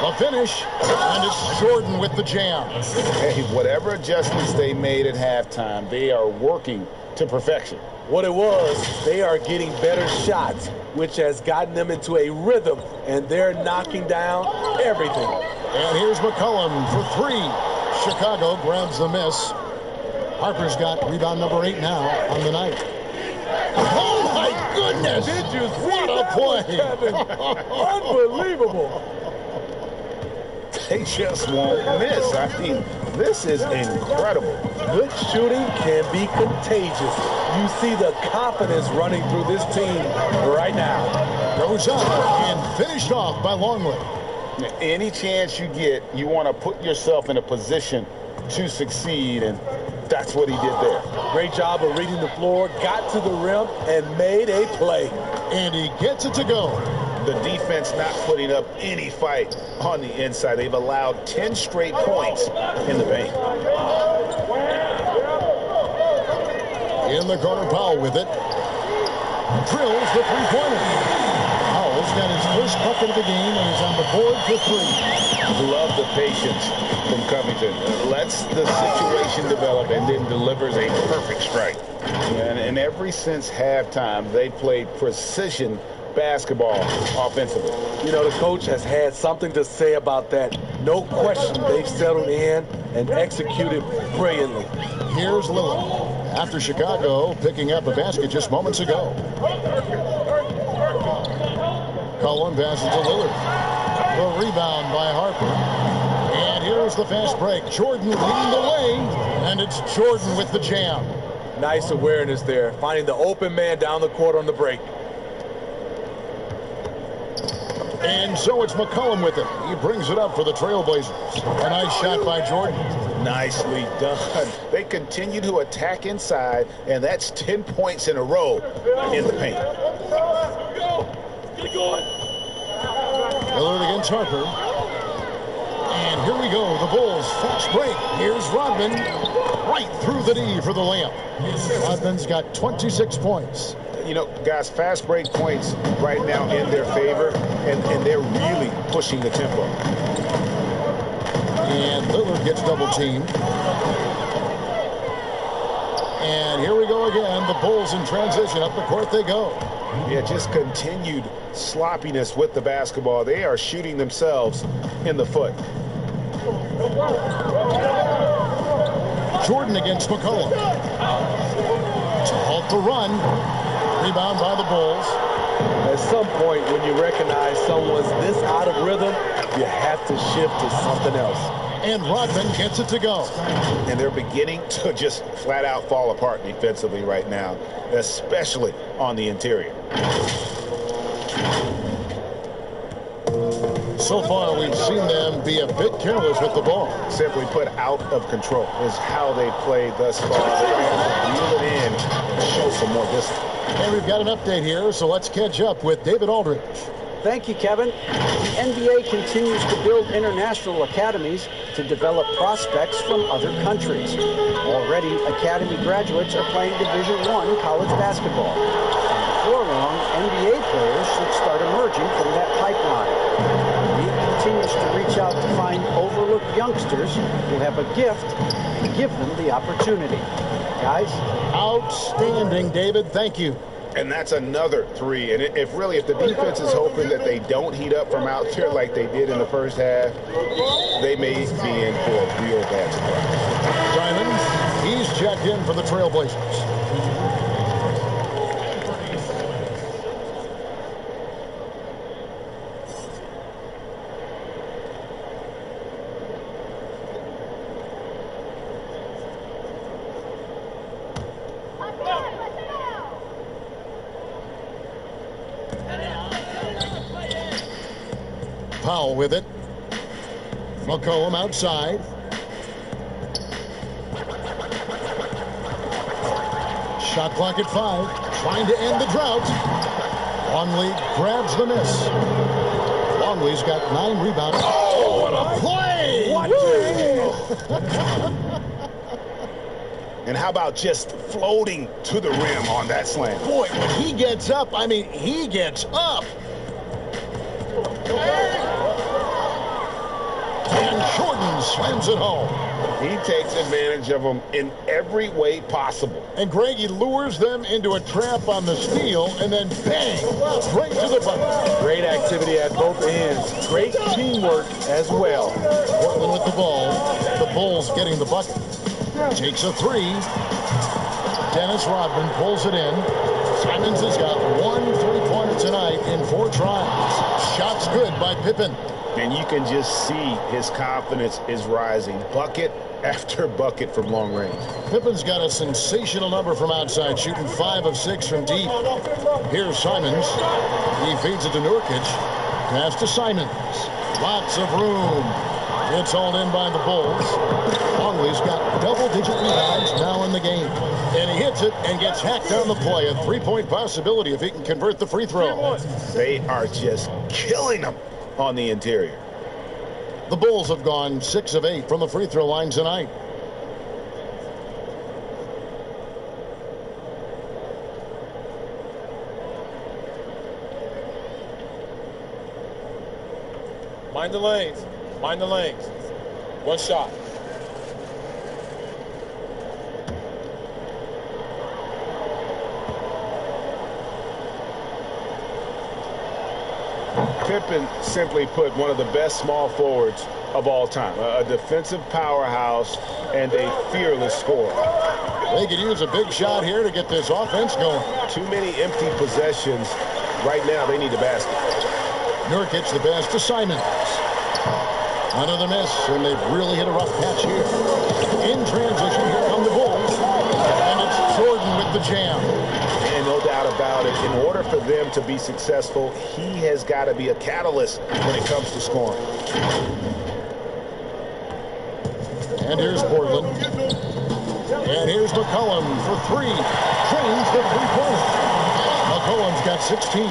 The finish, and it's Jordan with the jam. Hey, whatever adjustments they made at halftime, they are working to perfection. What it was, they are getting better shots, which has gotten them into a rhythm, and they're knocking down everything. And here's McCollum for three. Chicago grabs the miss. Harper's got rebound number 8 now on the night. Oh, my goodness! Did you see what a play! Unbelievable. They just won't miss. I mean, this is incredible. Good shooting can be contagious. You see the confidence running through this team right now. Goes up and finished off by Longley. Any chance you get, you want to put yourself in a position to succeed, and that's what he did there. Great job of reading the floor, got to the rim, and made a play. And he gets it to go. The defense not putting up any fight on the inside. They've allowed 10 straight points in the paint. In the corner, Powell with it. Drills the three-pointer. Powell's got his first bucket of the game, and he's on the board for 3. Love the patience from Covington. Lets the situation develop and then delivers a perfect strike. And ever since halftime, they played precision basketball offensively. You know, the coach has had something to say about that. No question, they've settled in and executed brilliantly. Here's Lillard after Chicago picking up a basket just moments ago. Cullen passes to Lillard. The rebound by Harper. And here's the fast break. Jordan leading the way, and it's Jordan with the jam. Nice awareness there, finding the open man down the court on the break. And so it's McCollum with it. He brings it up for the Trailblazers. A nice shot by Jordan. Nicely done. They continue to attack inside, and that's 10 points in a row in the paint. Lillard against Harper. And here we go. The Bulls fast break. Here's Rodman right through the D for the layup. Rodman's got 26 points. You know, guys, fast break points right now in their favor, and they're really pushing the tempo. And Lillard gets double teamed. And here we go again. The Bulls in transition. Up the court they go. Yeah, just continued sloppiness with the basketball. They are shooting themselves in the foot. Jordan against McCollum. To halt the run. Rebound by the Bulls. At some point, when you recognize someone's this out of rhythm, you have to shift to something else. And Rodman gets it to go. And they're beginning to just flat out fall apart defensively right now, especially on the interior. So far, we've seen them be a bit careless with the ball. Simply put, out of control is how they played thus far. They're going to have to reel it in and show some more discipline. And we've got an update here, so let's catch up with David Aldridge. Thank you, Kevin. The NBA continues to build international academies to develop prospects from other countries. Already, academy graduates are playing Division I college basketball. And before long, NBA players should start emerging from that pipeline. The league continues to reach out to find overlooked youngsters who have a gift and give them the opportunity. Guys? Outstanding, David. Thank you. And that's another 3. And if the defense is hoping that they don't heat up from out there like they did in the first half, they may be in for a real bad surprise. Diamond, he's checked in for the Trailblazers. Powell with it. McCollum outside. Shot clock at 5. Trying to end the drought. Longley grabs the miss. Longley's got 9 rebounds. Oh, what a play! What And how about just floating to the rim on that slam? Boy, when he gets up, I mean, he gets up. slams it home. He takes advantage of them in every way possible. And Greg, he lures them into a trap on the steal, and then bang, straight to the bucket. Great activity at both ends. Great teamwork as well. Portland with the ball. The Bulls getting the bucket. Takes a three. Dennis Rodman pulls it in. Simons has got 1 3-pointer tonight in 4 tries. Shots good by Pippen. And you can just see his confidence is rising. Bucket after bucket from long range. Pippen's got a sensational number from outside, shooting 5 of 6 from deep. Here's Simons. He feeds it to Nurkic. Pass to Simons. Lots of room. It's all in by the Bulls. Longley's got double-digit rebounds now in the game. And he hits it and gets hacked on the play. A 3-point possibility if he can convert the free throw. They are just killing them on the interior. The Bulls have gone 6 of 8 from the free throw line tonight. Mind the lanes. Mind the lanes. One shot. Pippen, simply put, one of the best small forwards of all time. A defensive powerhouse and a fearless scorer. They could use a big shot here to get this offense going. Too many empty possessions. Right now, they need a basket. Nurkic the pass to Simons. Another miss, and they've really hit a rough patch here. In transition, here come the Bulls. And it's Jordan with the jam. And no doubt about it, in order for them to be successful, he has got to be a catalyst when it comes to scoring. And here's Portland. And here's McCollum for 3. Change the three-pointer. McCollum's got 16.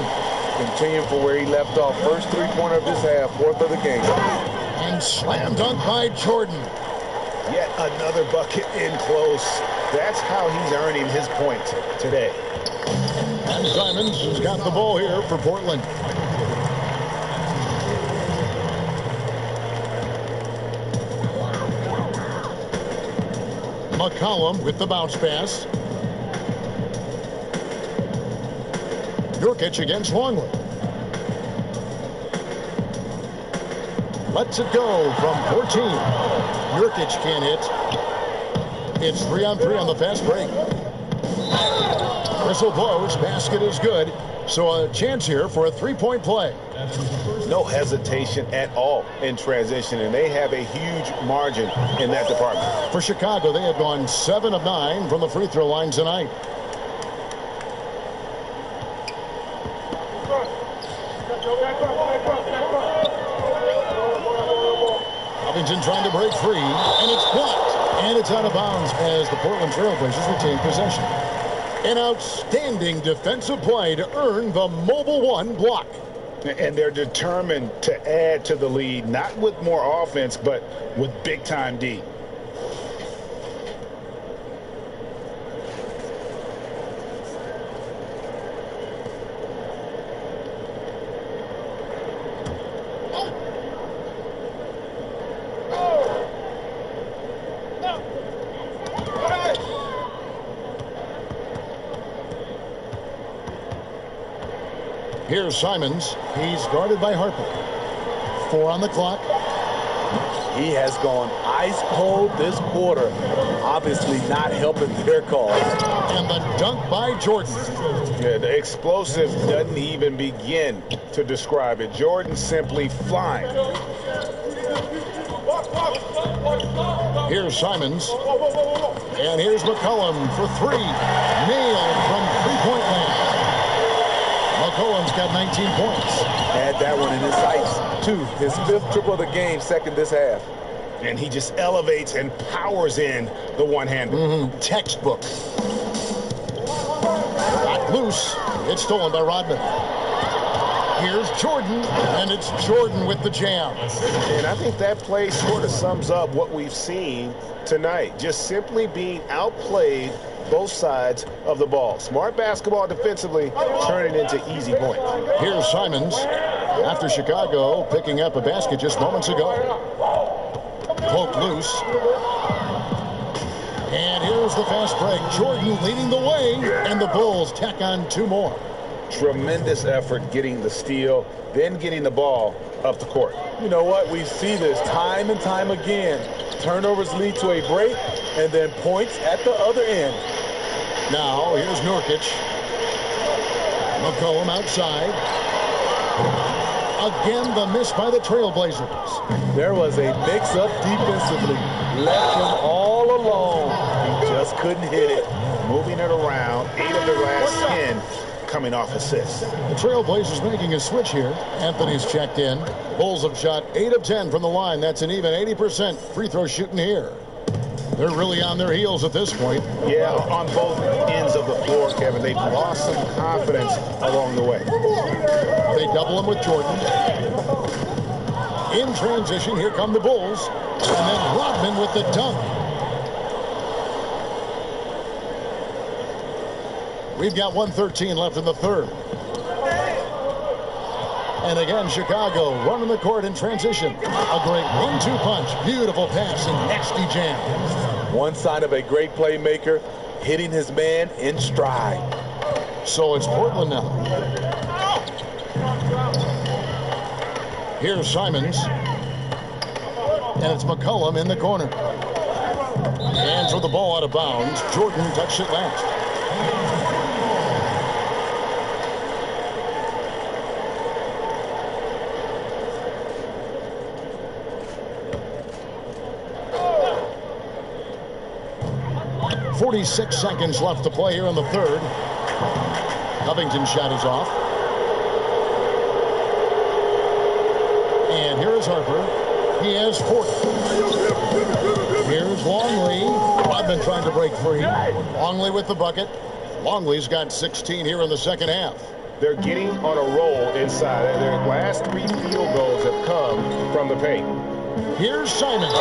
Continuing from where he left off. First 3-pointer of this half, 4th of the game. And slam dunk by Jordan. Yet another bucket in close. That's how he's earning his points today. And Simons has got the ball here for Portland. McCollum with the bounce pass. Nurkic against Longley. Lets it go from 14. Nurkic can't hit. It's 3-on-3 on the fast break. Whistle blows. Basket is good. So a chance here for a 3-point play. No hesitation at all in transition, and they have a huge margin in that department. For Chicago, they have gone 7 of 9 from the free throw line tonight. Covington trying to break free, and it's blocked. And it's out of bounds as the Portland Trailblazers retain possession. An outstanding defensive play to earn the Mobile One block. And they're determined to add to the lead, not with more offense, but with big-time D. Here's Simons. He's guarded by Harper. 4 on the clock. He has gone ice cold this quarter. Obviously not helping their cause. And the dunk by Jordan. Yeah, the explosive doesn't even begin to describe it. Jordan simply flying. Here's Simons. And here's McCollum for 3. Nailed from three-point land. McCollum's got 19 points. Had that one in his sights, too. His 5th triple of the game, 2nd this half. And he just elevates and powers in the one-hander. Textbook. Got loose. It's stolen by Rodman. Here's Jordan, and it's Jordan with the jam. And I think that play sort of sums up what we've seen tonight. Just simply being outplayed both sides of the ball. Smart basketball defensively, turning into easy points. Here's Simons after Chicago picking up a basket just moments ago. Poked loose. And here's the fast break. Jordan leading the way, and the Bulls tack on 2 more. Tremendous effort getting the steal, then getting the ball up the court. You know what? We see this time and time again. Turnovers lead to a break, and then points at the other end. Now, here's Nurkic. McCollum outside. Again, the miss by the Trailblazers. There was a mix-up defensively. Left him all alone. He just couldn't hit it. Moving it around. 8 of their last 10 coming off assists. The Trailblazers making a switch here. Anthony's checked in. Bulls have shot 8 of 10 from the line. That's an even 80% free throw shooting here. They're really on their heels at this point. Yeah, on both ends of the floor, Kevin. They've lost some confidence along the way. They double him with Jordan. In transition, here come the Bulls. And then Rodman with the dunk. We've got 1:13 left in the third. And again, Chicago running the court in transition. A great 1-2 punch. Beautiful pass and nasty jam. One sign of a great playmaker, hitting his man in stride. So it's Portland now. Here's Simons. And it's McCollum in the corner. Hands with the ball out of bounds. Jordan touched it last. .46 seconds left to play here in the third. Covington's shot is off. And here is Harper. He has 40. Here's Longley. Rodman trying to break free. Longley with the bucket. Longley's got 16 here in the second half. They're getting on a roll inside. Their last 3 field goals have come from the paint. Here's Simon.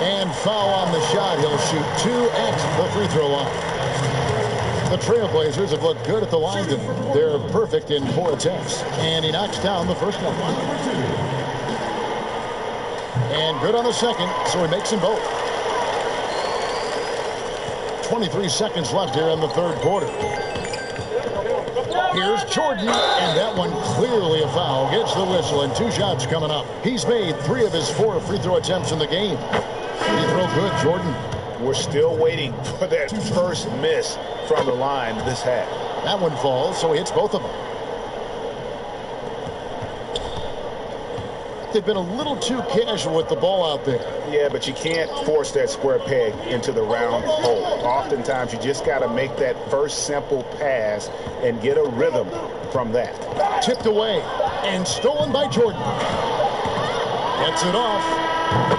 And foul on the shot. He'll shoot 2 at the free throw line. The Trailblazers have looked good at the line tonight. They're perfect in 4 attempts. And he knocks down the first one. And good on the second, so he makes them both. 23 seconds left here in the third quarter. Here's Jordan, and that one clearly a foul. Gets the whistle, and 2 shots coming up. He's made 3 of his 4 free throw attempts in the game. Free throw good, Jordan. We're still waiting for that first miss from the line this half. That one falls, so he hits both of them. They've been a little too casual with the ball out there. Yeah, but you can't force that square peg into the round hole. Oftentimes, you just got to make that first simple pass and get a rhythm from that. Tipped away and stolen by Jordan. Gets it off.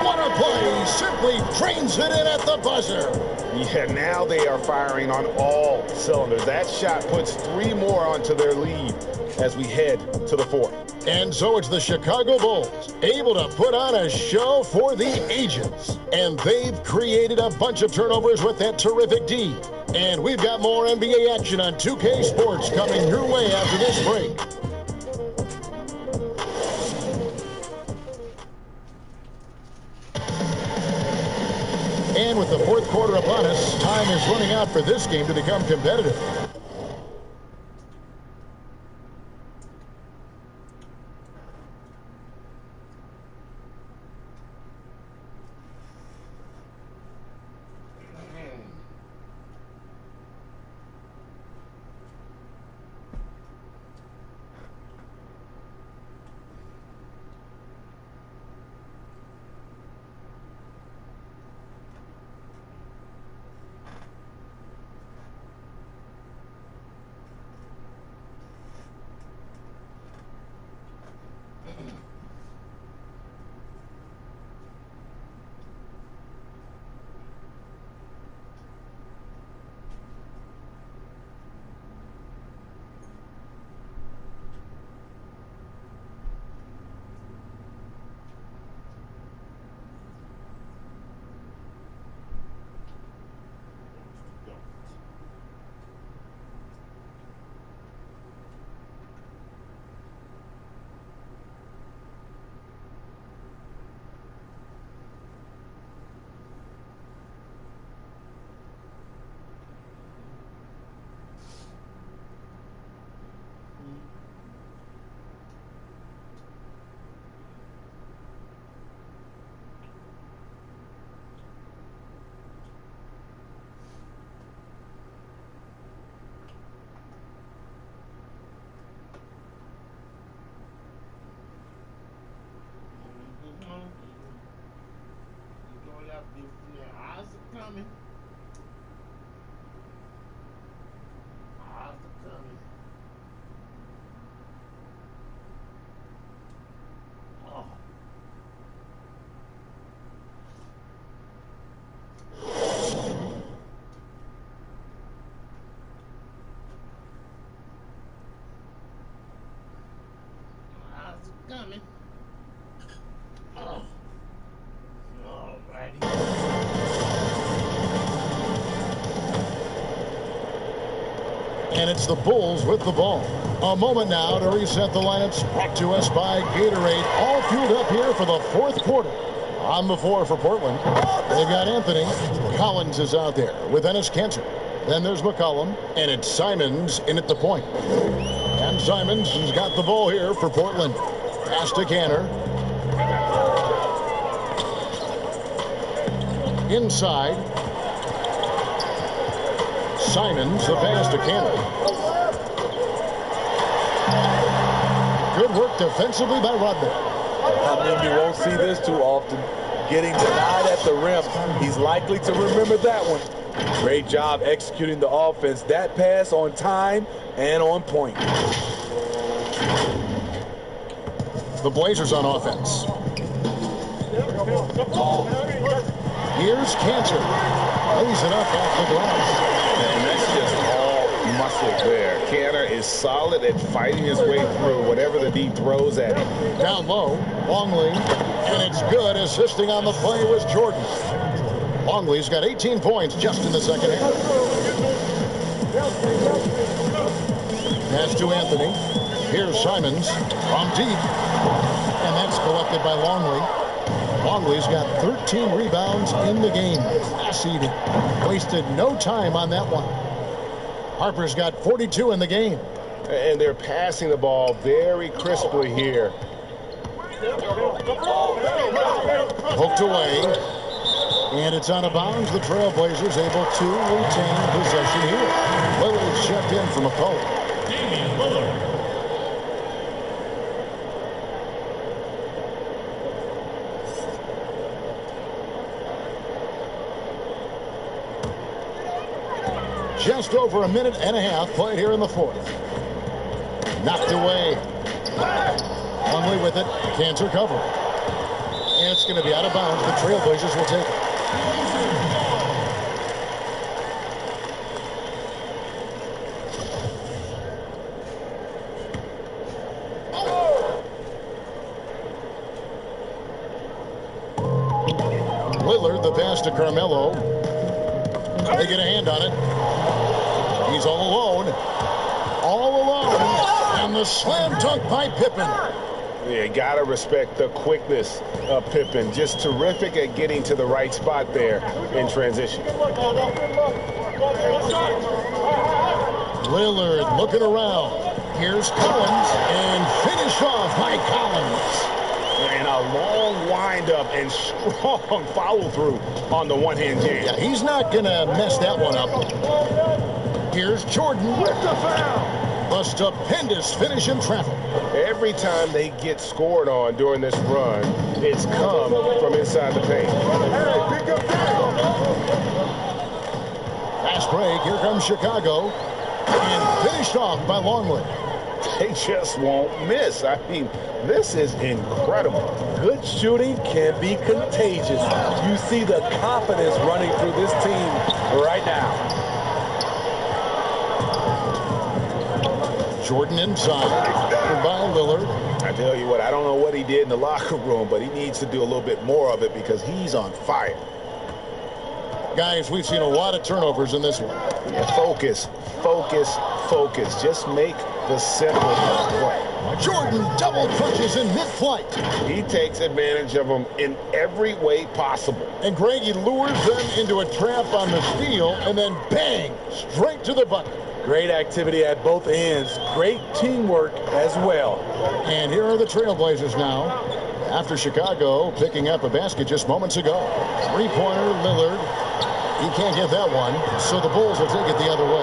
What a play! Simply drains it in at the buzzer. Yeah, now they are firing on all cylinders. That shot puts 3 more onto their lead as we head to the fourth. And so it's the Chicago Bulls, able to put on a show for the ages. And they've created a bunch of turnovers with that terrific D. And we've got more NBA action on 2K Sports coming your way after this break. And with the fourth quarter upon us, time is running out for this game to become competitive. Eyes are coming. Eyes are coming. Oh. Eyes are coming. Oh. And it's the Bulls with the ball. A moment now to reset the lineups. Brought to us by Gatorade. All fueled up here for the fourth quarter. On the floor for Portland, they've got Anthony. Collins is out there with Ennis Cantor. Then there's McCollum, and it's Simons in at the point. And Simons has got the ball here for Portland. Pass to Cantor. Inside. Simons, the pass to Cantor. Good work defensively by Rodman. I mean, you won't see this too often. Getting denied at the rim. He's likely to remember that one. Great job executing the offense. That pass on time and on point. The Blazers on offense. Here's Cantor. Lays it up off the glass. And that's just all muscle there. Cantor is solid at fighting his way through whatever the D throws at him. Down low, Longley, and it's good. Assisting on the play was Jordan. Longley's got 18 points just in the second half. Pass to Anthony. Here's Simons from deep, and that's collected by Longley. Longley's got 13 rebounds in the game. Passing, wasted no time on that one. Harper's got 42 in the game. And they're passing the ball very crisply here. Poked away. And it's out of bounds. The Trailblazers able to retain possession here. Lillard checked in for McCollum. Damian Lillard. Just over a minute and a half played here in the fourth. Knocked away. Longley with it. Cantor cover. And it's going to be out of bounds. The Trailblazers will take it. Lillard, the pass to Carmelo. They get a hand on it. He's all alone. All alone. And the slam dunk by Pippen. Yeah, you gotta respect the quickness of Pippen. Just terrific at getting to the right spot there in transition. Lillard looking around. Here's Collins, and finished off by Collins. And a long windup and strong follow through on the one-hand jam. Yeah, he's not gonna mess that one up. Here's Jordan with the foul. A stupendous finish in traffic. Every time they get scored on during this run, it's come from inside the paint. Fast break. Here comes Chicago. And finished off by Longley. They just won't miss. I mean, this is incredible. Good shooting can be contagious. You see the confidence running through this team right now. Jordan inside by Lillard. I tell you what, I don't know what he did in the locker room, but he needs to do a little bit more of it because he's on fire. Guys, we've seen a lot of turnovers in this one. Yeah, focus, focus, focus. Just make the simple play. Jordan double crunches in mid-flight. He takes advantage of them in every way possible. And Greg, he lures them into a trap on the steal, and then bang, straight to the bucket. Great activity at both ends. Great teamwork as well. And here are the Trailblazers now. After Chicago picking up a basket just moments ago. Three-pointer, Lillard. He can't get that one, so the Bulls will take it the other way.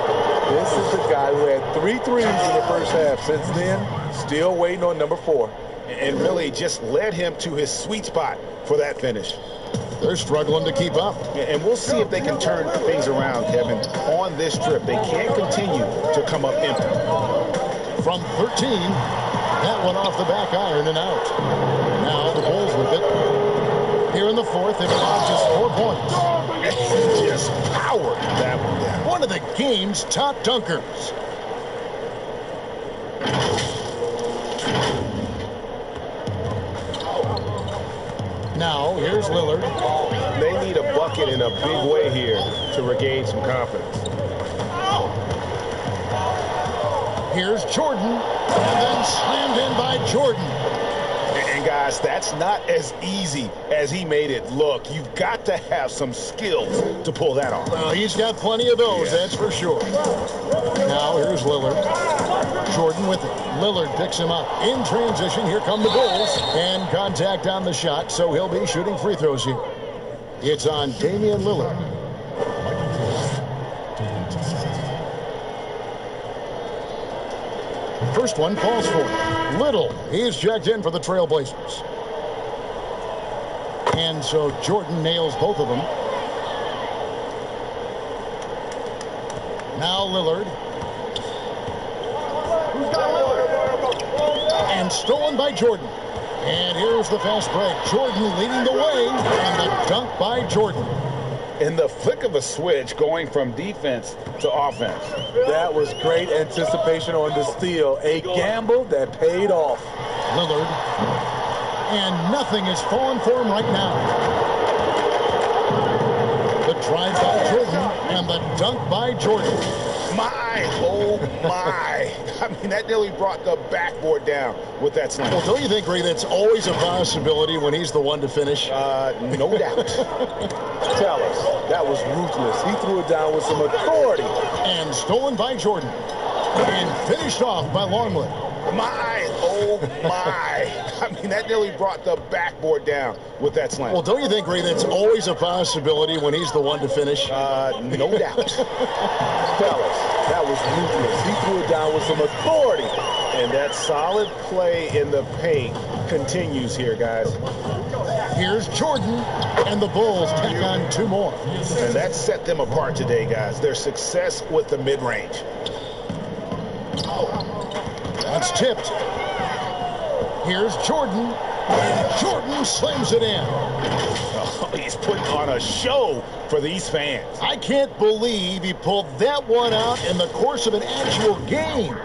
This is the guy who had 3 threes in the first half. Since then, still waiting on number 4. and really just led him to his sweet spot for that finish. They're struggling to keep up. And we'll see if they can turn things around, Kevin, on this trip. They can't continue to come up empty. From 13, that one off the back iron and out. Now the Bulls with it. Here in the fourth, they've allowed just 4 points. He just powered that one down. One of the game's top dunkers. Now, here's Lillard. They need a bucket in a big way here to regain some confidence. Here's Jordan, and then slammed in by Jordan. And guys, that's not as easy as he made it look. You've got to have some skills to pull that off. Well, he's got plenty of those, that's for sure. Now, here's Lillard. Jordan with it. Lillard picks him up. In transition, here come the Bulls. And contact on the shot, so he'll be shooting free throws here. It's on Damian Lillard. First one falls for him. Little, he's checked in for the Trailblazers. And so Jordan nails both of them. Now Lillard. And stolen by Jordan. And here's the fast break. Jordan leading the way. And the dunk by Jordan. In the flick of a switch, going from defense to offense. That was great anticipation on the steal. A gamble that paid off. Lillard. And nothing is falling for him right now. The drive by Jordan and the dunk by Jordan. My, oh my. I mean, that nearly brought the backboard down with that slam. Well, don't you think, Ray, that's always a possibility when he's the one to finish? No doubt. Tell us. That was ruthless. He threw it down with some authority. And stolen by Jordan. And finished off by Longley. My, oh my. I mean, that nearly brought the backboard down with that slam. Well, don't you think, Ray, that's always a possibility when he's the one to finish? No doubt. Fellas, that was ruthless. He threw it down with some authority. And that solid play in the paint continues here, guys. Here's Jordan, and the Bulls tack on 2 more. And that set them apart today, guys. Their success with the mid-range. That's tipped. Here's Jordan, and Jordan slams it in. Oh, he's putting on a show for these fans. I can't believe he pulled that one out in the course of an actual game.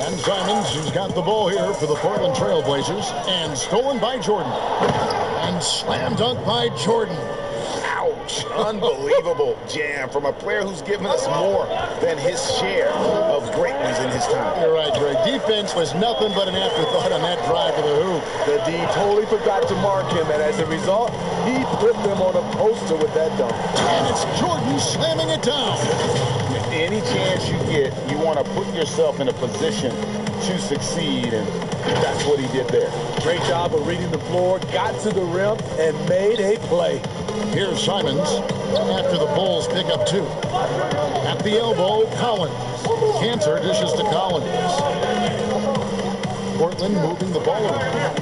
And Simons, who's got the ball here for the Portland Trailblazers, and stolen by Jordan. And slam dunk by Jordan. Ouch. Unbelievable jam from a player who's given us more than his share of great ones in his time. You're right, Greg. Defense was nothing but an afterthought on that drive to the hoop. The D totally forgot to mark him, and as a result, he put them on a poster with that dunk. And it's Jordan slamming it down. Any chance you get, you want to put yourself in a position to succeed, and that's what he did there. Great job of reading the floor, got to the rim, and made a play. Here's Simons after the Bulls pick up 2. At the elbow, Collins. Cantor dishes to Collins. Portland moving the ball around.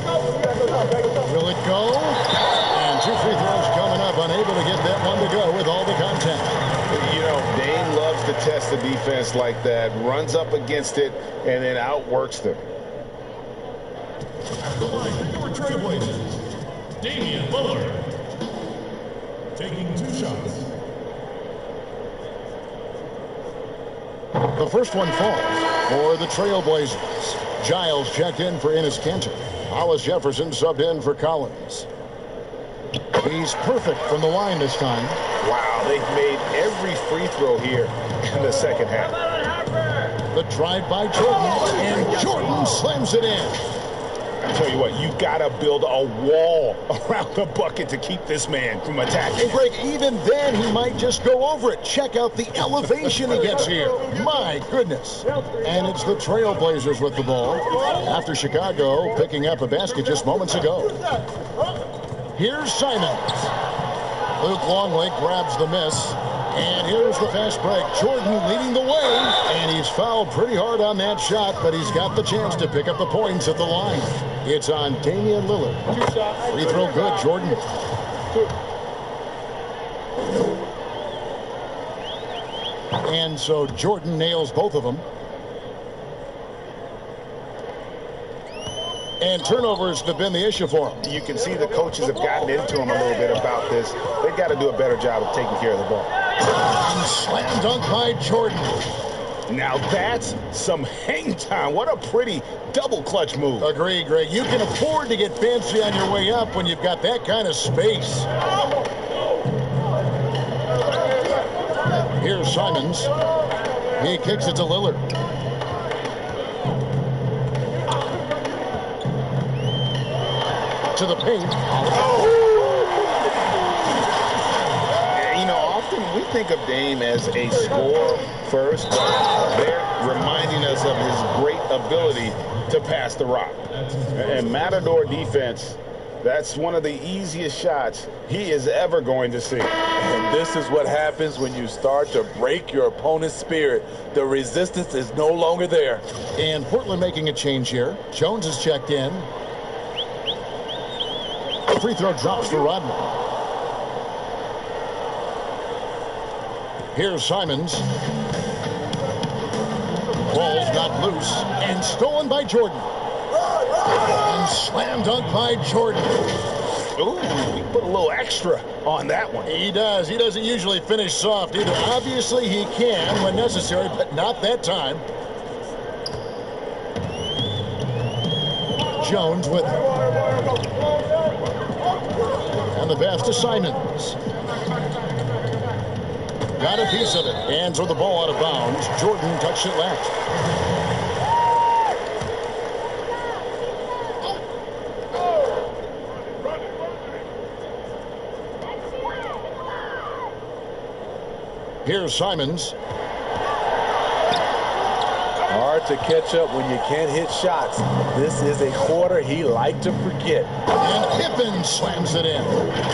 Will it go? And 2 free throws coming up. Unable to get that one to go with all the contact. You know, Dame loves to test the defense like that. Runs up against it and then outworks them. Your Trailblazers, Damian Lillard. Taking 2 shots. The first one falls for the Trailblazers. Giles checked in for Enes Kanter. Hollis Jefferson subbed in for Collins. He's perfect from the line this time. Wow, they've made every free throw here in the second half. The drive by Jordan, and Jordan slams it in. I tell you what, you've got to build a wall around the bucket to keep this man from attacking. And Greg, even then, he might just go over it. Check out the elevation he gets here. My goodness. And it's the Trailblazers with the ball after Chicago picking up a basket just moments ago. Here's Simons. Luke Longley grabs the miss. And here's the fast break. Jordan leading the way. And he's fouled pretty hard on that shot, but he's got the chance to pick up the points at the line. It's on Damian Lillard. Free throw good, Jordan. And so Jordan nails both of them. And turnovers have been the issue for him. You can see the coaches have gotten into him a little bit about this. They've got to do a better job of taking care of the ball. And slam dunk by Jordan. Now that's some hang time. What a pretty double clutch move. Agree, Greg. You can afford to get fancy on your way up when you've got that kind of space. Here's Simons. He kicks it to Lillard. To the paint. You know, often we think of Dame as a scorer first, but they're reminding us of his great ability to pass the rock. And Matador defense, that's one of the easiest shots he is ever going to see. And this is what happens when you start to break your opponent's spirit. The resistance is no longer there. And Portland making a change here. Jones is checked in. Free throw drops for Rodman. Here's Simons. Ball's not loose and stolen by Jordan. And slam dunk by Jordan. Ooh, he put a little extra on that one. He does. He doesn't usually finish soft either. Obviously he can when necessary, but not that time. Jones with and the pass to Simons. Got a piece of it. And throw the ball out of bounds. Jordan touched it left. Here's Simons. Hard to catch up when you can't hit shots. This is a quarter he liked to forget. And Pippen slams it in.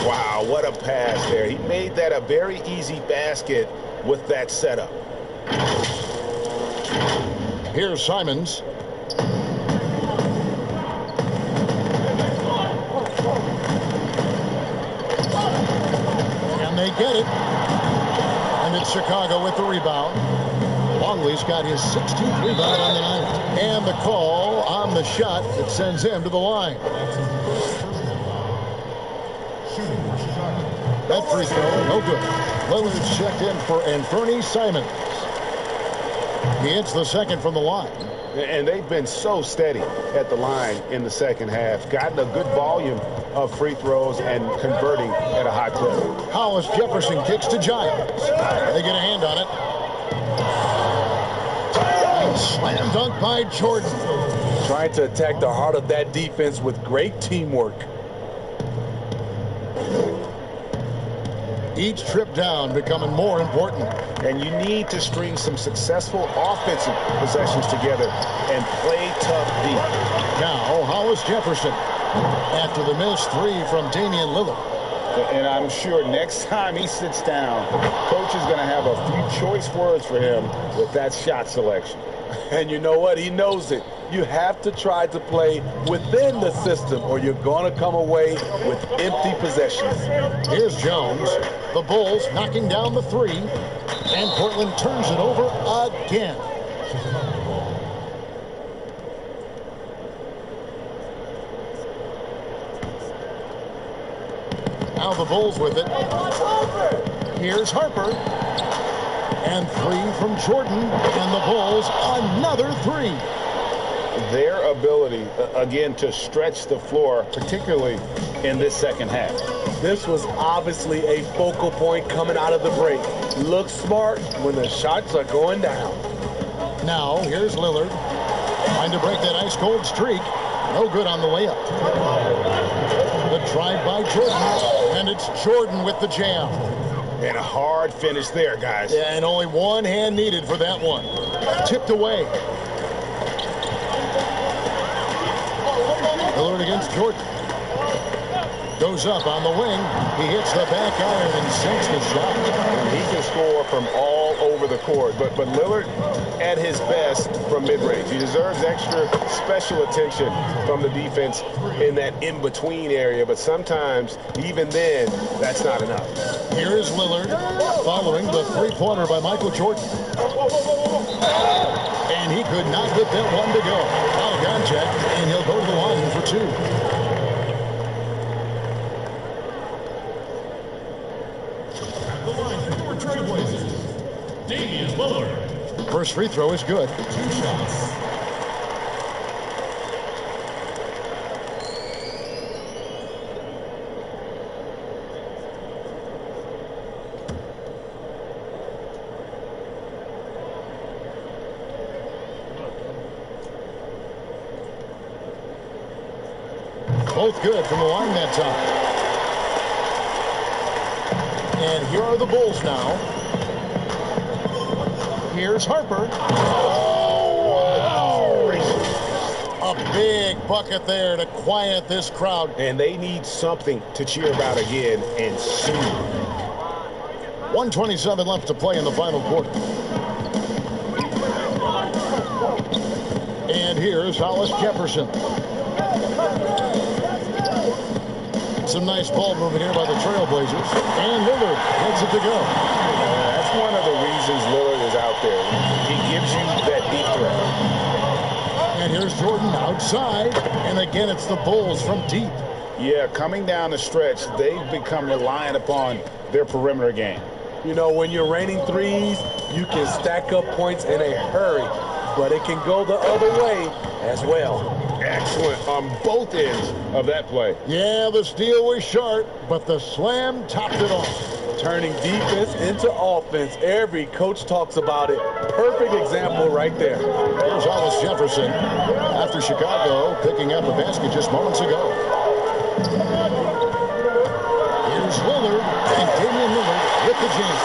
Wow, what a pass there. He made that a very easy basket with that setup. Here's Simons. And they get it. And it's Chicago with the rebound. Longley's got his 16th rebound on the night. And the call on the shot that sends him to the line. That free throw, no good. Lillard's checked in for Anthony Simons. He hits the second from the line. And they've been so steady at the line in the second half. Gotten a good volume of free throws and converting at a high clip. Hollis Jefferson kicks to Giants. They get a hand on it. And slam dunk by Jordan. Trying to attack the heart of that defense with great teamwork. Each trip down becoming more important. And you need to string some successful offensive possessions together and play tough deep. Now, Hollis Jefferson after the missed three from Damian Lillard. And I'm sure next time he sits down, coach is going to have a few choice words for him with that shot selection. And you know what? He knows it. You have to try to play within the system or you're going to come away with empty possessions. Here's Jones. The Bulls knocking down the three. And Portland turns it over again. Now the Bulls with it. Here's Harper. And three from Jordan. And the Bulls another three. Their ability, again, to stretch the floor, particularly in this second half. This was obviously a focal point coming out of the break. Look smart when the shots are going down. Now, here's Lillard. Trying to break that ice-cold streak. No good on the way up. The drive by Jordan. And it's Jordan with the jam. And a hard finish there, guys. Yeah, and only one hand needed for that one. Tipped away. Lillard against Jordan. Goes up on the wing. He hits the back iron and sinks the shot. And he can score from all over the court. But Lillard at his best from mid-range. He deserves extra special attention from the defense in that in-between area. But sometimes, even then, that's not enough. Here is Lillard following the three-pointer by Michael Jordan. And he could not get that one to go. Out of contact, and he'll go to the line for two. First free throw is good. 2 shots. Both good from the line that time. And here are the Bulls now. Here's Harper. Oh, a big bucket there to quiet this crowd. And they need something to cheer about again, and soon. 1:27 left to play in the final quarter. And here's Hollis Jefferson. Some nice ball movement here by the Trailblazers. And Lillard gets it to go. That's one of the reasons Lillard is out there. He gives you that deep threat. And here's Jordan outside. And again, it's the Bulls from deep. Yeah, coming down the stretch, they've become reliant upon their perimeter game. You know, when you're raining threes, you can stack up points in a hurry. But it can go the other way as well. Excellent on both ends of that play. Yeah, the steal was sharp, but the slam topped it off. Turning defense into offense. Every coach talks about it. Perfect example right there. Here's Hollis Jefferson after Chicago picking up a basket just moments ago. Here's Lillard, and Damian Lillard with the jam.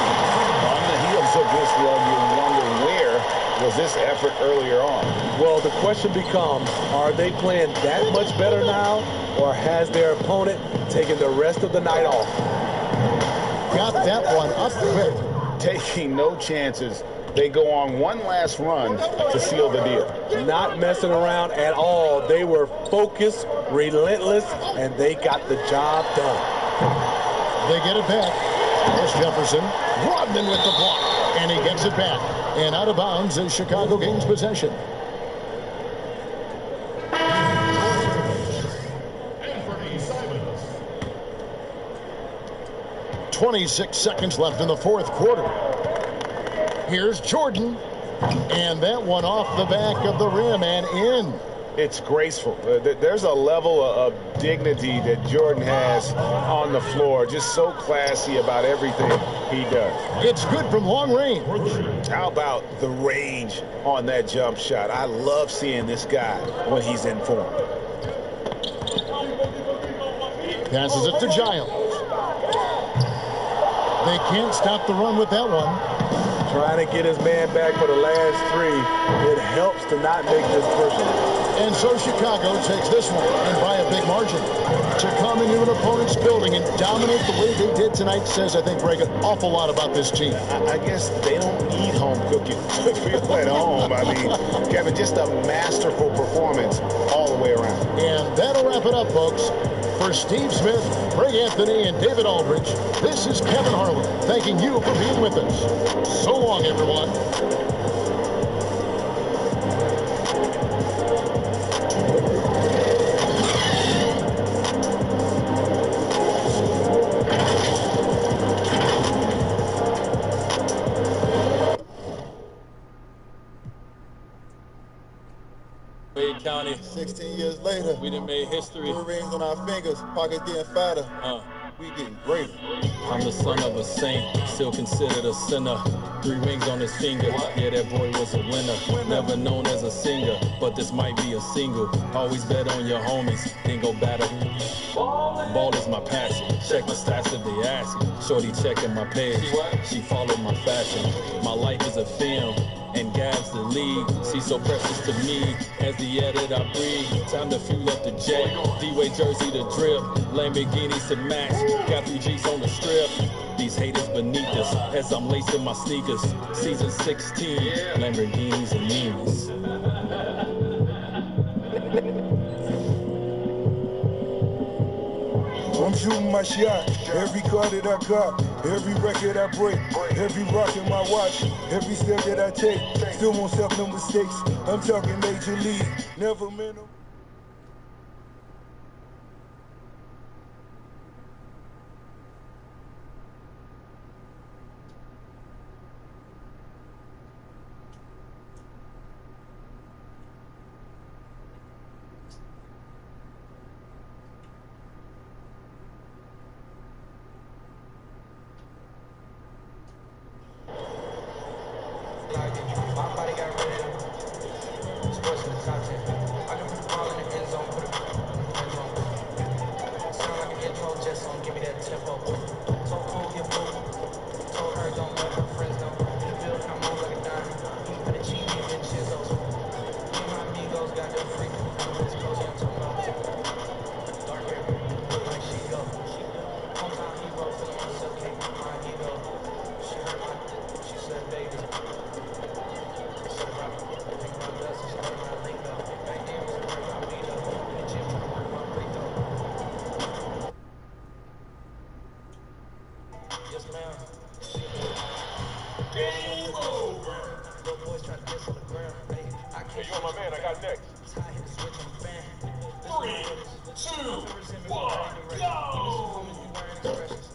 On the heels of this run, you wonder where was this effort earlier on? Well, the question becomes, are they playing that much better now, or has their opponent taken the rest of the night off? Got that one up quick. Taking no chances. They go on one last run to seal the deal. Not messing around at all. They were focused, relentless, and they got the job done. They get it back. There's Jefferson. Rodman with the block. And he gets it back. And out of bounds as Chicago gains possession. 26 seconds left in the fourth quarter. Here's Jordan. And that one off the back of the rim and in. It's graceful. There's a level of dignity that Jordan has on the floor. Just so classy about everything he does. It's good from long range. How about the range on that jump shot? I love seeing this guy when he's in form. Passes it to Giles. They can't stop the run with that one. Trying to get his man back for the last three. It helps to not make this personal. And so Chicago takes this one, and by a big margin. To come into an opponent's building and dominate the way they did tonight says, I think, Greg, an awful lot about this team. I guess they don't need home cooking to feel at home. I mean, Kevin, just a masterful performance all the way around. And that'll wrap it up, folks. For Steve Smith, Greg Anthony, and David Aldridge, this is Kevin Harlan thanking you for being with us. So long, everyone. Wade County. 16 years later, We done made history. 3 rings on our fingers, pockets getting fatter. We getting greater. I'm the son of a saint, still considered a sinner. 3 rings on his finger, yeah, that boy was a winner. Never known as a singer, but this might be a single. Always bet on your homies, then go battle. Ball is my passion, check my stats if they ask. Shorty checking my page, she followed my fashion. My life is a film, and Gabs the lead. See, so precious to me as the edit I breathe. Time to fuel up the jet. D-Way jersey to drip. Lamborghinis to match. Got 3 G's on the strip. These haters beneath us as I'm lacing my sneakers. Season 16, Lamborghinis and Ninis. I'm shooting my shot, every car that I got, every record I break, every rock in my watch, every step that I take, still won't stop no mistakes. I'm talking major league, never minimum. Game over. Hey, you on my man, I got next. 3, 2, 1, go!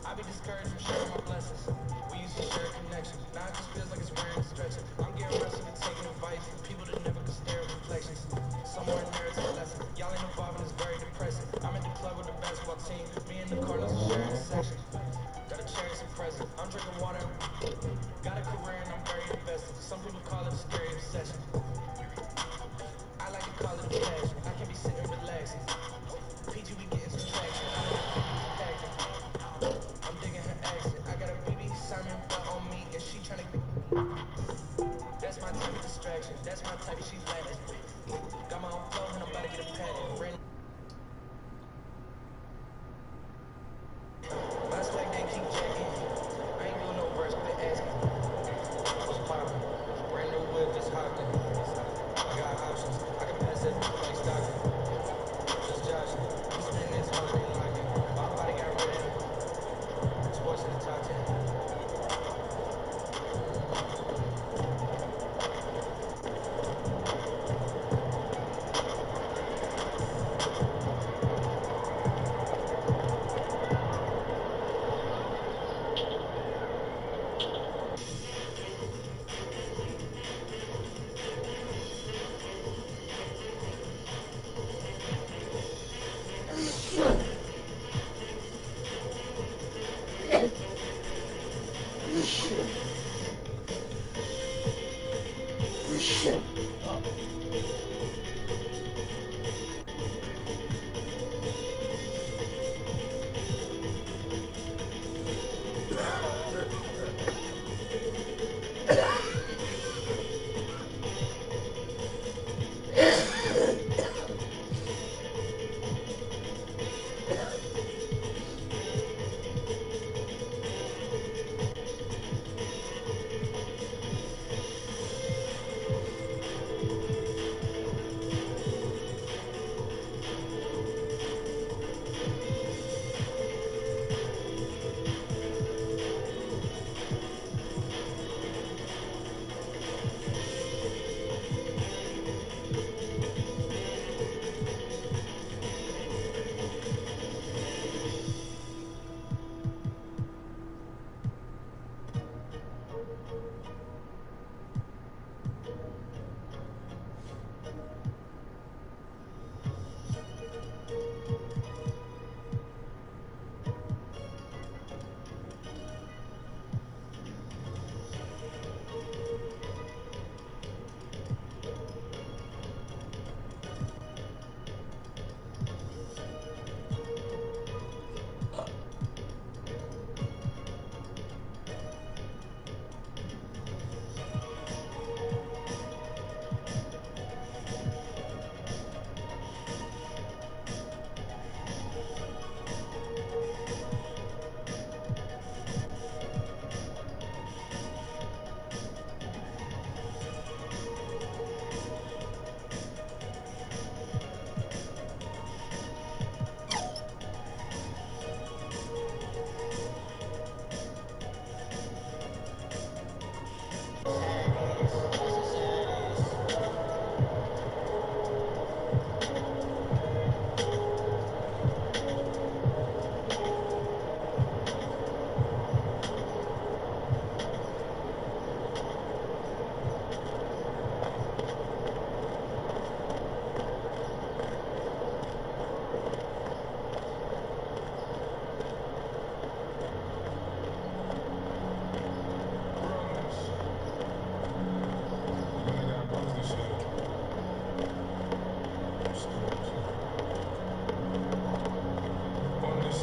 I be discouraged from sharing my blessings. We used to share a connection. Now it just feels like it's wearing and stretching. I'm getting rushed and taking advice from people that never could stare at reflections. Somewhere in there it's a lesson. Y'all ain't involved and it's very depressing. I'm at the club with the basketball team. Me and the Cardinals are sharing a section. Got a cherish and present. I'm drinking water. Got a career and I'm very invested. Some people call it a scary obsession. I like to call it a passion. I can be sitting relaxing. PG, we getting some traction. I'm digging her accent. I got a BB Simon butt on me and she tryna. That's my type of distraction. That's my type of she's laughing. Got my own flow and I'm about to get a patent. Last like they keep checking. I ain't doing no verse, quit asking. What's poppin'? Brand new whip, just hopping.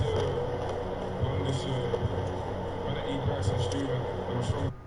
this, when I eat grass on the street, I'm strong.